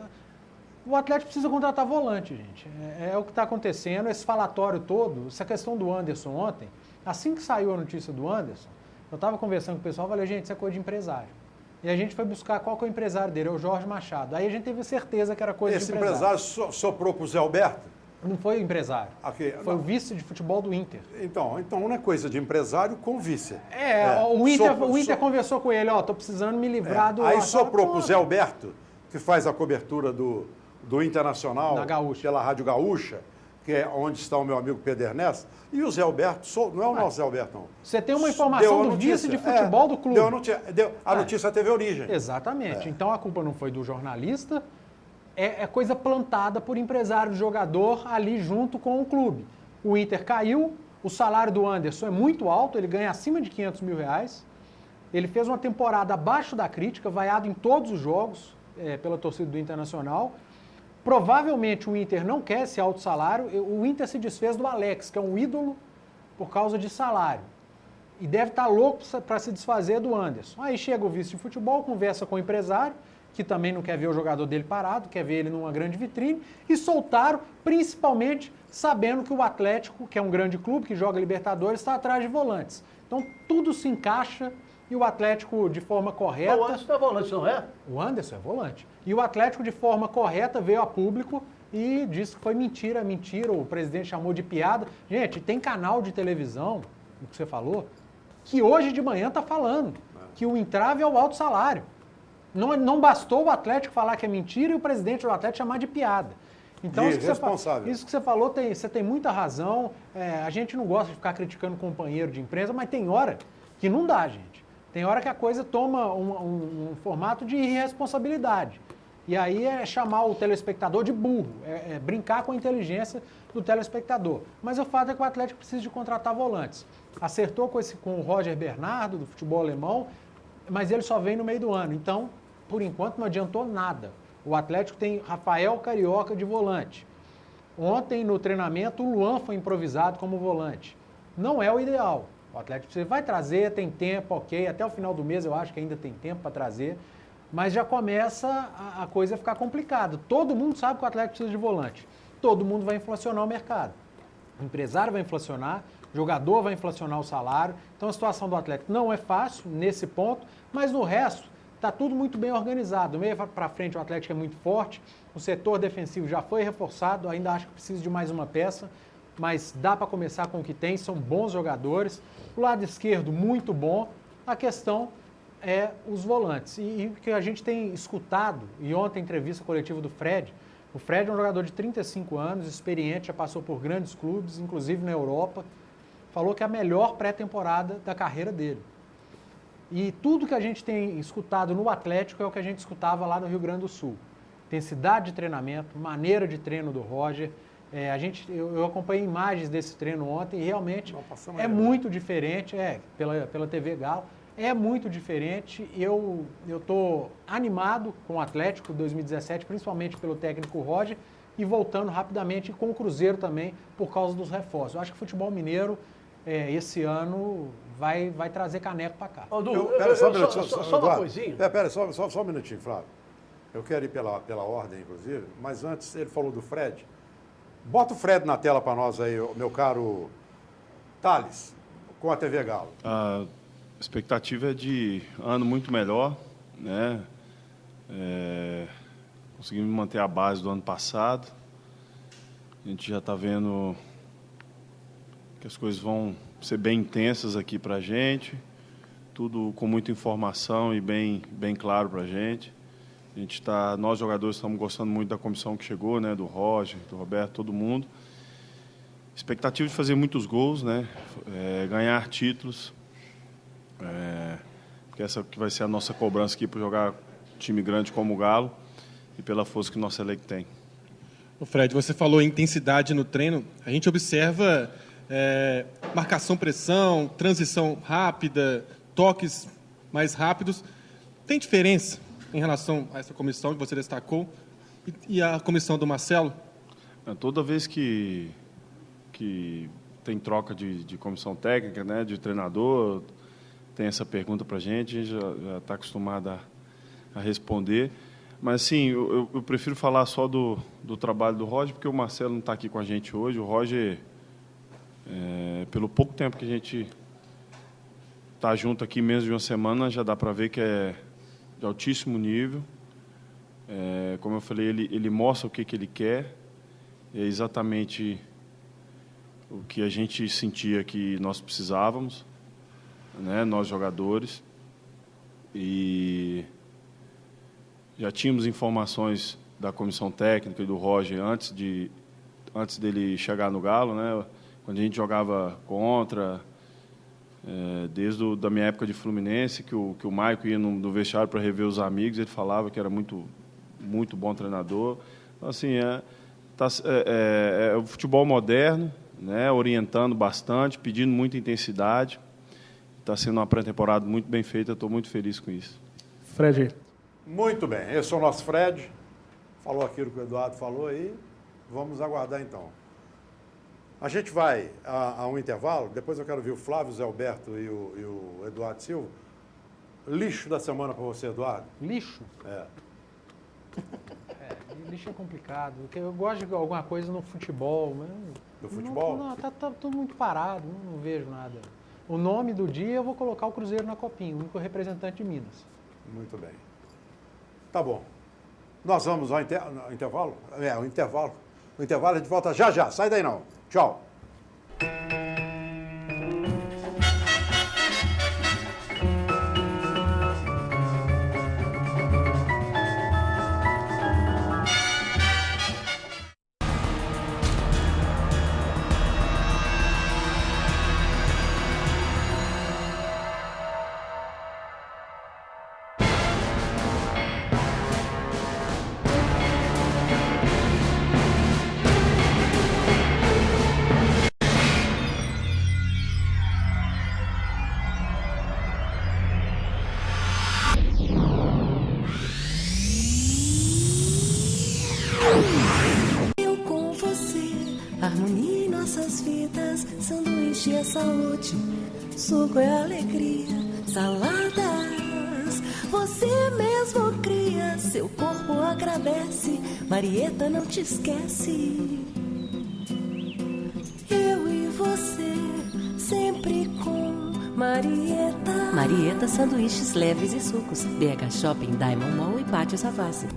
precisa contratar volante, gente. É o que está acontecendo, esse falatório todo, essa questão do Anderson ontem. Assim que saiu a notícia do Anderson, eu estava conversando com o pessoal e falei, gente, isso é coisa de empresário. E a gente foi buscar qual que é o empresário dele, é o Jorge Machado. Aí a gente teve certeza que era coisa de empresário. Esse empresário soprou para o Zé Alberto? Não foi o empresário. Foi não. o vice de futebol do Inter. Então não é coisa de empresário com vice. O Inter conversou com ele, estou precisando me livrar do... Aí soprou para o Zé Alberto, que faz a cobertura do Internacional pela Rádio Gaúcha, que é onde está o meu amigo Pedro Ernesto, e o Zé Alberto, não é o nosso Zé Alberto, não. Você tem uma informação do vice de futebol do clube. A notícia teve origem. Exatamente. Então a culpa não foi do jornalista, é coisa plantada por empresário de jogador ali junto com o clube. O Inter caiu, o salário do Anderson é muito alto, ele ganha acima de R$500 mil. Ele fez uma temporada abaixo da crítica, vaiado em todos os jogos. pela torcida do Internacional. Provavelmente o Inter não quer esse alto salário. O Inter se desfez do Alex, que é um ídolo por causa de salário. E deve estar louco para se desfazer do Anderson. Aí chega o vice de futebol, conversa com o empresário, que também não quer ver o jogador dele parado, quer ver ele numa grande vitrine, e soltaram, principalmente sabendo que o Atlético, que é um grande clube, que joga Libertadores, está atrás de volantes. Então tudo se encaixa e o Atlético, de forma correta... O Anderson é volante, não é? O Anderson é volante. E o Atlético, de forma correta, veio a público e disse que foi mentira, o presidente chamou de piada. Gente, tem canal de televisão, o que você falou, que hoje de manhã está falando que o entrave é o alto salário. Não bastou o Atlético falar que é mentira e o presidente do Atlético chamar de piada. Então, isso que você falou, você tem muita razão. A gente não gosta de ficar criticando companheiro de empresa, mas tem hora que não dá, gente. Tem hora que a coisa toma um formato de irresponsabilidade. E aí é chamar o telespectador de burro, é brincar com a inteligência do telespectador. Mas o fato é que o Atlético precisa de contratar volantes. Acertou com o Roger Bernardo, do futebol alemão, mas ele só vem no meio do ano. Então, por enquanto, não adiantou nada. O Atlético tem Rafael Carioca de volante. Ontem, no treinamento, o Luan foi improvisado como volante. Não é o ideal. O Atlético vai trazer, tem tempo, ok. Até o final do mês eu acho que ainda tem tempo para trazer. Mas já começa a coisa a ficar complicada. Todo mundo sabe que o Atlético precisa de volante. Todo mundo vai inflacionar o mercado. O empresário vai inflacionar, o jogador vai inflacionar o salário. Então a situação do Atlético não é fácil nesse ponto, mas no resto está tudo muito bem organizado. Do meio para frente o Atlético é muito forte, o setor defensivo já foi reforçado, ainda acho que precisa de mais uma peça, mas dá para começar com o que tem, são bons jogadores. O lado esquerdo, muito bom. A questão é os volantes. E o que a gente tem escutado, e ontem a entrevista coletiva do Fred, o Fred é um jogador de 35 anos, experiente, já passou por grandes clubes, inclusive na Europa, falou que é a melhor pré-temporada da carreira dele. E tudo que a gente tem escutado no Atlético é o que a gente escutava lá no Rio Grande do Sul. Intensidade de treinamento, maneira de treino do Roger. Eu acompanhei imagens desse treino ontem e realmente é muito diferente, pela TV Galo, é muito diferente. Eu estou animado com o Atlético 2017, principalmente pelo técnico Roger, e voltando rapidamente com o Cruzeiro também, por causa dos reforços. Eu acho que o futebol mineiro, esse ano, vai trazer caneco para cá. Pera só um minutinho. Só uma coisinha. Pera, só um minutinho, Flávio. Eu quero ir pela ordem, inclusive, mas antes ele falou do Fred. Bota o Fred na tela para nós aí, meu caro Thales, com a TV Galo. A expectativa é de ano muito melhor, né? Conseguimos manter a base do ano passado. A gente já está vendo que as coisas vão ser bem intensas aqui para a gente, tudo com muita informação e bem claro para a gente. Nós jogadores estamos gostando muito da comissão que chegou, né? Do Roger, do Roberto, todo mundo. Expectativa de fazer muitos gols, né? Ganhar títulos. Porque essa que vai ser a nossa cobrança aqui para jogar time grande como o Galo e pela força que o nosso elenco tem. O Fred, você falou em intensidade no treino. A gente observa marcação-pressão, transição rápida, toques mais rápidos. Tem diferença em relação a essa comissão que você destacou e a comissão do Marcelo? Toda vez que tem troca de comissão técnica, né, de treinador, tem essa pergunta para a gente já está acostumado a responder. Mas, sim, eu prefiro falar só do trabalho do Roger, porque o Marcelo não está aqui com a gente hoje. O Roger, pelo pouco tempo que a gente está junto aqui, menos de uma semana, já dá para ver que é de altíssimo nível. Como eu falei, ele mostra o que ele quer. É exatamente o que a gente sentia que nós precisávamos, né, nós jogadores. E já tínhamos informações da comissão técnica e do Roger antes dele chegar no Galo, né, quando a gente jogava contra, desde da minha época de Fluminense, que o Maico ia no vestiário para rever os amigos, ele falava que era muito, muito bom treinador. Então, assim, o futebol moderno, né, orientando bastante, pedindo muita intensidade. Está sendo uma pré-temporada muito bem feita, estou muito feliz com isso. Fred, Muito bem, esse é o nosso Fred. Falou aquilo que o Eduardo falou aí. Vamos aguardar então. A gente vai a um intervalo, depois eu quero ver o Flávio, Zé Alberto e o Eduardo Silva. Lixo da semana para você, Eduardo? Lixo? É. Lixo é complicado, porque eu gosto de alguma coisa no futebol. Mas Do futebol? Não, tá tudo muito parado, não vejo nada. O nome do dia eu vou colocar o Cruzeiro na Copinha, o único representante de Minas. Muito bem. Tá bom. Nós vamos ao intervalo? O intervalo. O intervalo a gente volta já já. Sai daí não. Tchau. Eu com você, harmonia em nossas vidas, sanduíche é saúde, suco é alegria, saladas, você mesmo cria, seu corpo agradece, Marieta não te esquece. Eu e você, sempre com Marieta. Marieta, sanduíches leves e sucos, BH Shopping, Diamond Mall e Pátio Savassi.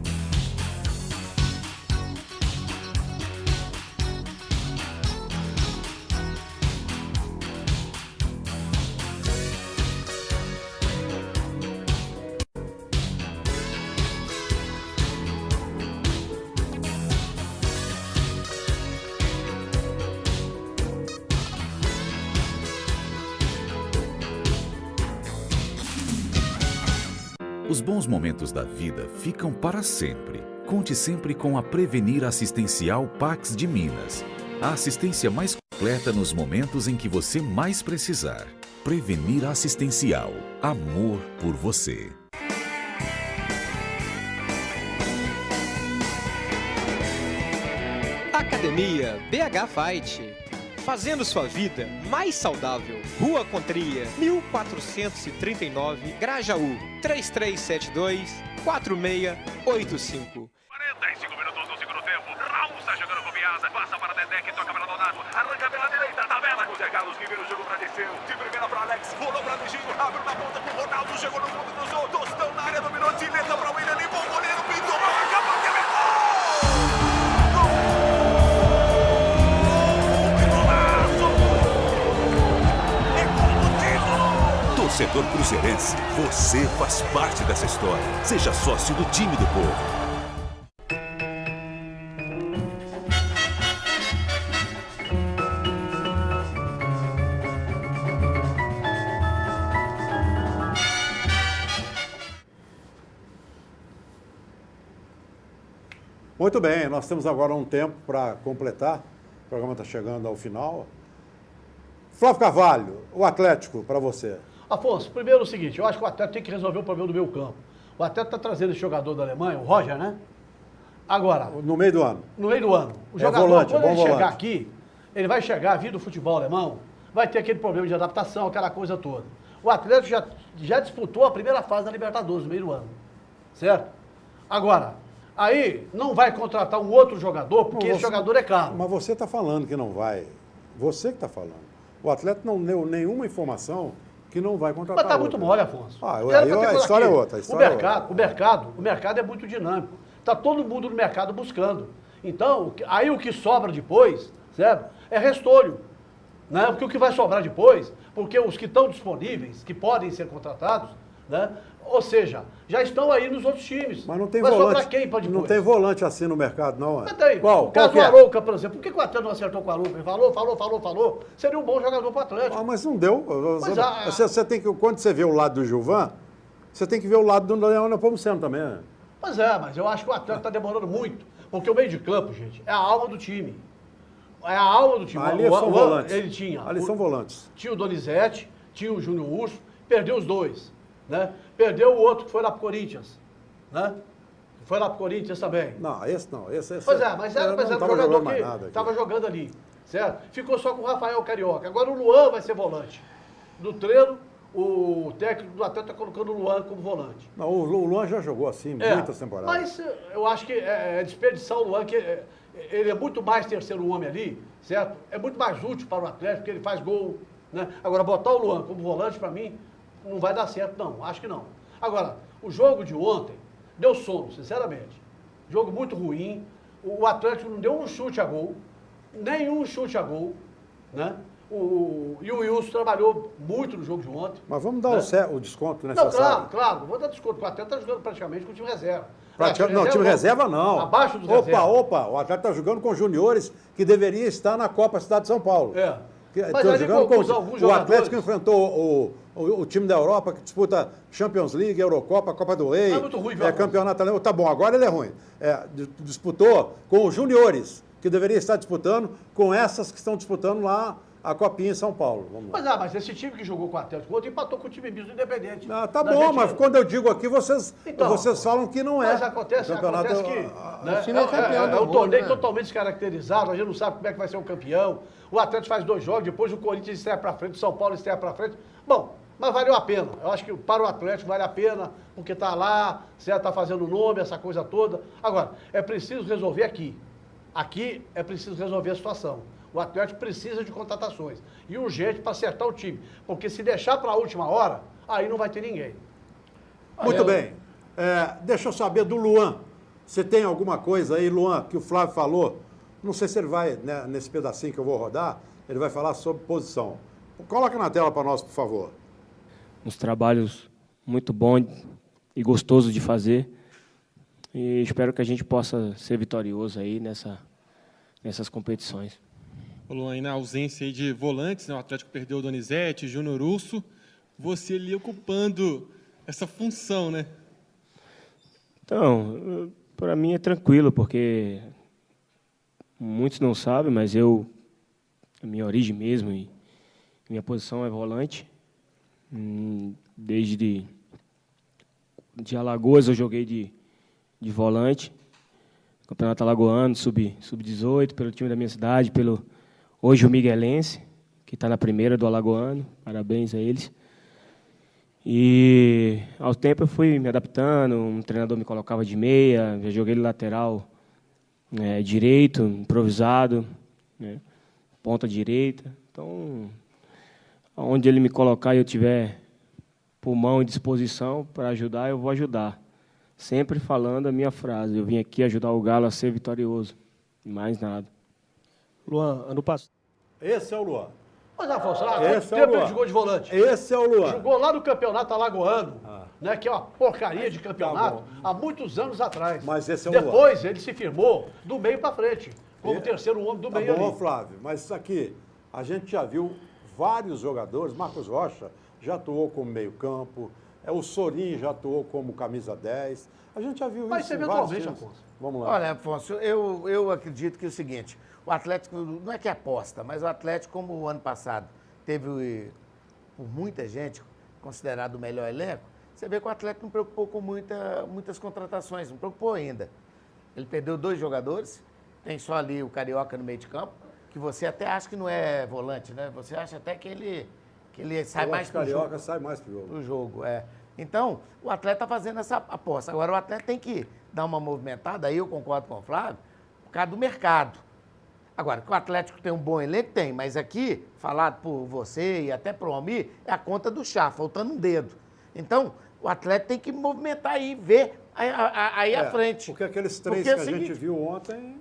Os bons momentos da vida ficam para sempre. Conte sempre com a Prevenir Assistencial Pax de Minas. A assistência mais completa nos momentos em que você mais precisar. Prevenir Assistencial. Amor por você. Academia BH Fight. Fazendo sua vida mais saudável. Rua Contria, 1439, Grajaú, 3372-4685. 45 minutos do segundo tempo. Raul está jogando com Biasa. Passa para Dedé, que toca para Donato. Arranca pela direita, tabela com o Zé Carlos, que vira o jogo para descer. De primeira para Alex, rolou para Dejinho. Abre na ponta pro Ronaldo, chegou no fundo, cruzou. Tostão na área, dominou, Tileta para o William, limpou o goleiro, pintou, acabou, que Torcedor cruzeirense, você faz parte dessa história. Seja sócio do time do povo. Muito bem, nós temos agora um tempo para completar. O programa está chegando ao final. Flávio Carvalho, o Atlético, para você. Afonso, primeiro o seguinte, eu acho que o Atlético tem que resolver o problema do meio campo. O Atlético está trazendo esse jogador da Alemanha, o Roger, né? Agora... No meio do ano. No meio do ano. O jogador, volante, quando ele volante. chegar aqui, ele vai chegar, vir do futebol alemão, vai ter aquele problema de adaptação, aquela coisa toda. O Atlético já disputou a primeira fase da Libertadores no meio do ano. Certo? Agora, aí não vai contratar um outro jogador, porque esse jogador é caro. Mas você está falando que não vai. Você que está falando. O Atlético não deu nenhuma informação que não vai contratar. Mas está muito mole, Afonso. Aí a história é outra. O mercado é muito dinâmico. Está todo mundo no mercado buscando. Então, aí o que sobra depois, certo? É restolho. Né? Porque o que vai sobrar depois, porque os que estão disponíveis, que podem ser contratados, né? Ou seja, já estão aí nos outros times. Mas não tem vai volante. Sobrar quem para depois? Não tem volante assim no mercado, não. Mas tem. Qual? O caso do Qual que é? Arouca, por exemplo. Por que o Atlético não acertou com o Arouca? Ele falou. Seria um bom jogador para o Atlético. Ah, mas não deu. Mas você tem que, quando você vê o lado do Gilvan, você tem que ver o lado do Leão Nepomuceno também. Né? Mas eu acho que o Atlético está demorando muito. Porque o meio de campo, gente, é a alma do time. É a alma do time. Ali são volantes. Ele tinha. Ali são volantes. Tinha o Donizete, tinha o Júnior Urso, perdeu os dois. Né? Perdeu o outro que foi lá pro Corinthians. né? Foi lá pro Corinthians também. Não, esse não. Esse Pois é, mas era não um tava jogador jogando mais nada que aqui. estava jogando ali, certo? Ficou só com o Rafael Carioca. Agora o Luan vai ser volante. No treino, o técnico do Atlético está colocando o Luan como volante. Não, o Luan já jogou assim muitas temporadas. Mas eu acho que é desperdiçar o Luan, que ele é muito mais terceiro homem ali, certo? É muito mais útil para o Atlético, porque ele faz gol, né? Agora, botar o Luan como volante, para mim, não vai dar certo, não. Acho que não. Agora, o jogo de ontem deu sono, sinceramente. Jogo muito ruim. O Atlético não deu um chute a gol, nenhum chute a gol, né? E o Wilson trabalhou muito no jogo de ontem. Mas vamos dar o desconto Não, necessário. claro. Vou dar desconto. O Atlético está jogando praticamente com o time reserva. Não, time reserva não. Abaixo do reserva. Opa, o Atlético está jogando com juniores que deveria estar na Copa Cidade de São Paulo. Mas ali jogando com alguns o Atlético jogadores. enfrentou o time da Europa que disputa Champions League, Eurocopa, Copa do Rei. É muito ruim, viu, campeonato alemão. Tá bom, agora ele é ruim. Disputou com os juniores, que deveria estar disputando com essas que estão disputando lá a Copinha em São Paulo. Vamos lá. Mas esse time que jogou com o Atlético ontem empatou com o time misto independente. Tá bom, mas quando eu digo aqui, vocês falam que não é. Mas acontece que o time é campeão do um mundo, torneio né? totalmente descaracterizado, a gente não sabe como é que vai ser o campeão. O Atlético faz 2 jogos, depois o Corinthians estreia para frente, o São Paulo estreia para frente. Bom, mas valeu a pena. Eu acho que para o Atlético vale a pena, porque está lá, está fazendo nome, essa coisa toda. Agora, é preciso resolver aqui. Aqui é preciso resolver a situação. O Atlético precisa de contratações. E urgente para acertar o time. Porque se deixar para a última hora, aí não vai ter ninguém. Muito bem. Deixa eu saber do Luan. Você tem alguma coisa aí, Luan, que o Flávio falou? Não sei se ele vai, né, nesse pedacinho que eu vou rodar, ele vai falar sobre posição. Coloca na tela para nós, por favor. Uns trabalhos muito bons e gostosos de fazer. E espero que a gente possa ser vitorioso aí nessas competições. Ô Luan, e na ausência aí de volantes, né, o Atlético perdeu o Donizete, Júnior Urso, você ali ocupando essa função, né? Então, para mim é tranquilo, porque muitos não sabem, mas a minha origem mesmo, e minha posição é volante. Desde de Alagoas eu joguei de volante, Campeonato Alagoano, sub-18, pelo time da minha cidade, hoje o Miguelense, que está na primeira do Alagoano, parabéns a eles. E ao tempo eu fui me adaptando, um treinador me colocava de meia, já joguei lateral direito, improvisado, né, ponta direita. Então, onde ele me colocar e eu tiver pulmão e disposição para ajudar, eu vou ajudar. Sempre falando a minha frase, eu vim aqui ajudar o Galo a ser vitorioso, mais nada. Luan, ano passado. Esse é o Luan. Mas, Afonso, Esse é o tempo Luan. ele jogou de volante. Esse é o Luan. Jogou lá no Campeonato Alagoano, né, que é uma porcaria de campeonato, há muitos anos atrás. Mas esse é o Luan. Depois ele se firmou do meio para frente, como terceiro homem do meio bom, ali. Flávio, mas isso aqui, a gente já viu vários jogadores, Marcos Rocha já atuou como meio campo, o Sorin já atuou como camisa 10, a gente já viu Mas isso em eventualmente, vários times. Afonso. Vamos lá. Olha, Afonso, eu acredito que é o seguinte, o Atlético, não é que aposta, mas o Atlético, como o ano passado teve, por muita gente, considerado o melhor elenco, você vê que o Atlético não preocupou com muitas contratações, não preocupou ainda. Ele perdeu 2 jogadores, tem só ali o Carioca no meio de campo, que você até acha que não é volante, né? Você acha até que ele sai mais pro jogo. Carioca sai mais pro jogo. Então, o atleta está fazendo essa aposta. Agora, o atleta tem que dar uma movimentada, aí eu concordo com o Flávio, por causa do mercado. Agora, que o Atlético tem um bom elenco, tem, mas aqui, falado por você e até por Almir, é a conta do chá, faltando um dedo. Então, o atleta tem que movimentar aí, ver aí à frente. Porque aqueles 3 Porque que a gente viu ontem...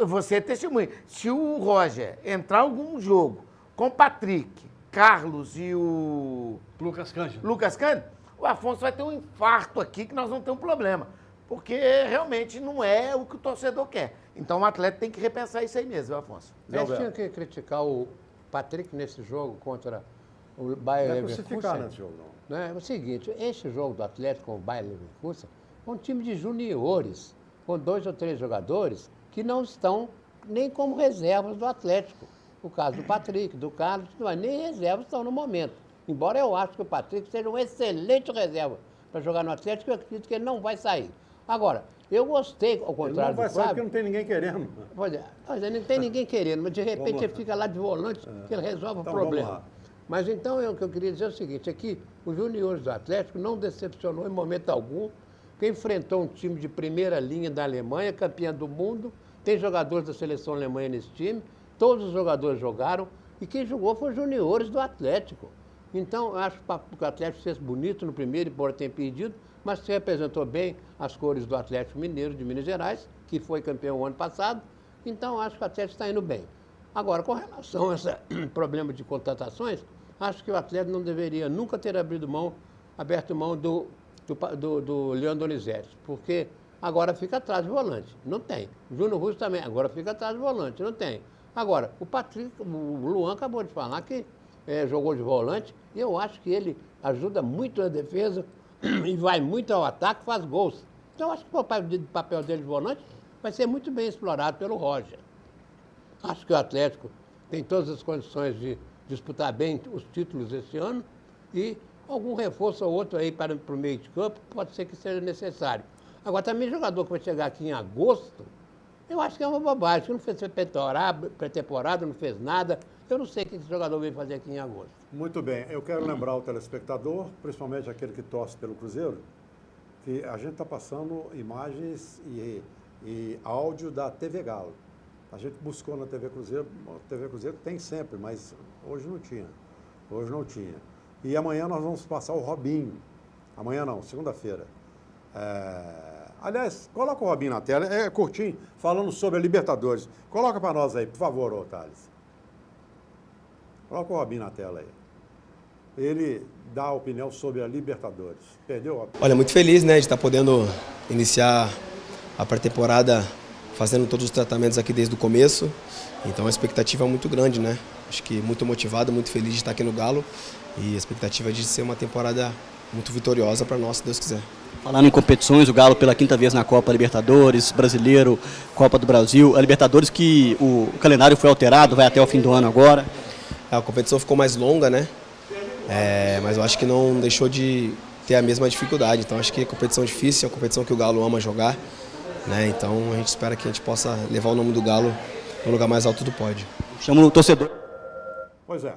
Você é testemunha. Se o Roger entrar algum jogo com o Patrick, Carlos e o Lucas Cândido, o Afonso vai ter um infarto aqui que nós vamos ter um problema. Porque realmente não é o que o torcedor quer. Então o atleta tem que repensar isso aí mesmo, Afonso. Eles tinham que criticar o Patrick nesse jogo contra o Bayer Leverkusen. Não é crucificar nesse jogo, não. É o seguinte, esse jogo do Atlético com o Bayer Leverkusen é um time de juniores, com 2 ou 3 jogadores que não estão nem como reservas do Atlético. O caso do Patrick, do Carlos, nem reservas estão no momento. Embora eu acho que o Patrick seja um excelente reserva para jogar no Atlético, eu acredito que ele não vai sair. Agora, eu gostei, ao contrário do Fábio... Ele não vai sair porque não tem ninguém querendo. Pois é, não tem ninguém querendo, mas de repente ele fica lá de volante, que ele resolve Então, o problema. vamos lá. Mas então, o que eu queria dizer é o seguinte, é que os juniores do Atlético não decepcionou em momento algum, porque enfrentou um time de primeira linha da Alemanha, campeã do mundo, tem jogadores da seleção alemã nesse time, todos os jogadores jogaram, e quem jogou foi os juniores do Atlético. Então, eu acho que o Atlético fez bonito no primeiro, embora tenha perdido, mas se representou bem as cores do Atlético Mineiro de Minas Gerais, que foi campeão o ano passado, então acho que o Atlético está indo bem. Agora, com relação a esse problema de contratações, acho que o Atlético não deveria nunca ter aberto mão do Leandro Donizete, porque agora fica atrás de volante, não tem. O Júnior Russo também, agora fica atrás de volante, não tem. Agora, o Luan acabou de falar que jogou de volante, e eu acho que ele ajuda muito na defesa e vai muito ao ataque, faz gols. Então, acho que o papel dele de volante vai ser muito bem explorado pelo Roger. Acho que o Atlético tem todas as condições de disputar bem os títulos esse ano e algum reforço ou outro aí para o meio de campo pode ser que seja necessário. Agora, também jogador que vai chegar aqui em agosto, eu acho que é uma bobagem, que não fez pré-temporada, não fez nada. Eu não sei o que esse jogador veio fazer aqui em agosto. Muito bem, eu quero lembrar o telespectador, principalmente aquele que torce pelo Cruzeiro, que a gente está passando imagens e áudio da TV Galo. A gente buscou na TV Cruzeiro, a TV Cruzeiro tem sempre, mas hoje não tinha. Hoje não tinha. E amanhã nós vamos passar o Robinho. Amanhã não, segunda-feira. Aliás, coloca o Robinho na tela, é curtinho, falando sobre a Libertadores. Coloca para nós aí, por favor, ô Thales. Coloca o Robinho na tela aí. Ele dá a opinião sobre a Libertadores. Perdeu? Olha, muito feliz, né, de estar podendo iniciar a pré-temporada fazendo todos os tratamentos aqui desde o começo. Então a expectativa é muito grande, né? Acho que muito motivado, muito feliz de estar aqui no Galo. E a expectativa é de ser uma temporada muito vitoriosa para nós, se Deus quiser. Falando em competições, o Galo pela 5ª vez na Copa Libertadores, Brasileiro, Copa do Brasil. A Libertadores que o calendário foi alterado, vai até o fim do ano agora. A competição ficou mais longa, né? Mas eu acho que não deixou de ter a mesma dificuldade. Então acho que é uma competição difícil, é uma competição que o Galo ama jogar. Né? Então a gente espera que a gente possa levar o nome do Galo no lugar mais alto do pódio. Chama o torcedor. Pois é.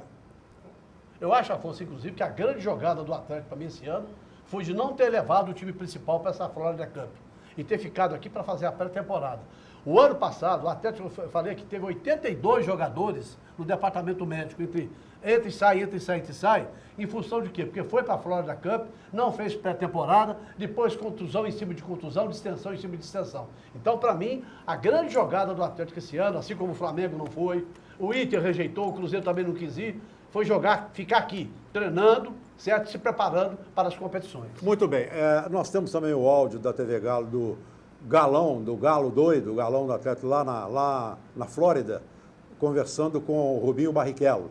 Eu acho, Afonso, inclusive, que a grande jogada do Atlético para mim esse ano foi de não ter levado o time principal para essa Florida Cup e ter ficado aqui para fazer a pré-temporada. O ano passado, o Atlético, eu falei que teve 82 jogadores no departamento médico, entra e sai, em função de quê? Porque foi para a Florida Cup, não fez pré-temporada, depois contusão em cima de contusão, distensão em cima de distensão. Então, para mim, a grande jogada do Atlético esse ano, assim como o Flamengo não foi, o Inter rejeitou, o Cruzeiro também não quis ir, foi ficar aqui, treinando, certo? Se preparando para as competições. Muito bem. Nós temos também o áudio da TV Galo do Galão, do Galo doido, o Galão do Atlético lá na Flórida, conversando com o Rubinho Barrichello.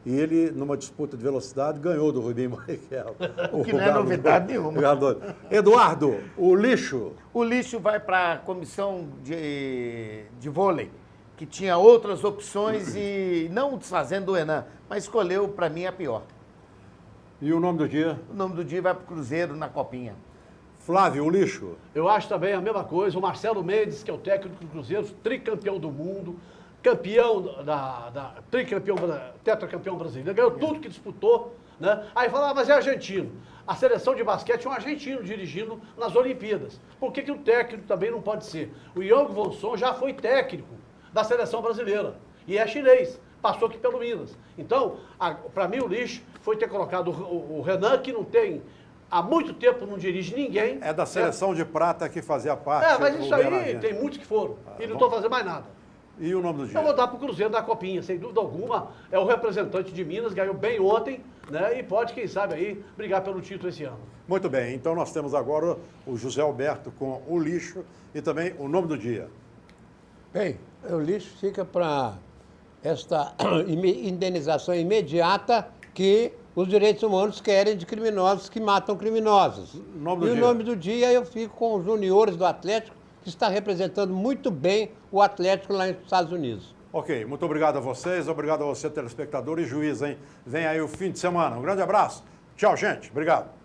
E ele, numa disputa de velocidade, ganhou do Rubinho Barrichello. O que não é novidade nenhuma. Eduardo, o lixo. O lixo vai para a comissão de vôlei, que tinha outras opções e não desfazendo o Enan, mas escolheu, para mim, a pior. E o nome do dia? O nome do dia vai para o Cruzeiro na Copinha. Flávio, o lixo. Eu acho também a mesma coisa. O Marcelo Mendes, que é o técnico do Cruzeiro, tricampeão do mundo, campeão tetracampeão brasileiro, ganhou tudo que disputou, né? Aí fala, mas é argentino. A seleção de basquete é um argentino dirigindo nas Olimpíadas. Por que o técnico também não pode ser? O Young Vonson já foi técnico da seleção brasileira e é chinês, passou aqui pelo Minas. Então, para mim o lixo foi ter colocado o Renan, que não tem... Há muito tempo não dirige ninguém. É da seleção de prata que fazia parte. Mas isso aí tem muitos que foram. E não estão fazendo mais nada. E o nome do dia? Eu vou dar para o Cruzeiro da Copinha, sem dúvida alguma. É o representante de Minas, ganhou bem ontem, né? E pode, quem sabe, aí brigar pelo título esse ano. Muito bem. Então nós temos agora o José Alberto com o lixo e também o nome do dia. Bem, o lixo fica para esta indenização imediata que os direitos humanos querem de criminosos que matam criminosos. O nome do dia eu fico com os juniores do Atlético, que está representando muito bem o Atlético lá nos Estados Unidos. Ok, muito obrigado a vocês, obrigado a você, telespectador e juiz, hein? Vem aí o fim de semana. Um grande abraço. Tchau, gente. Obrigado.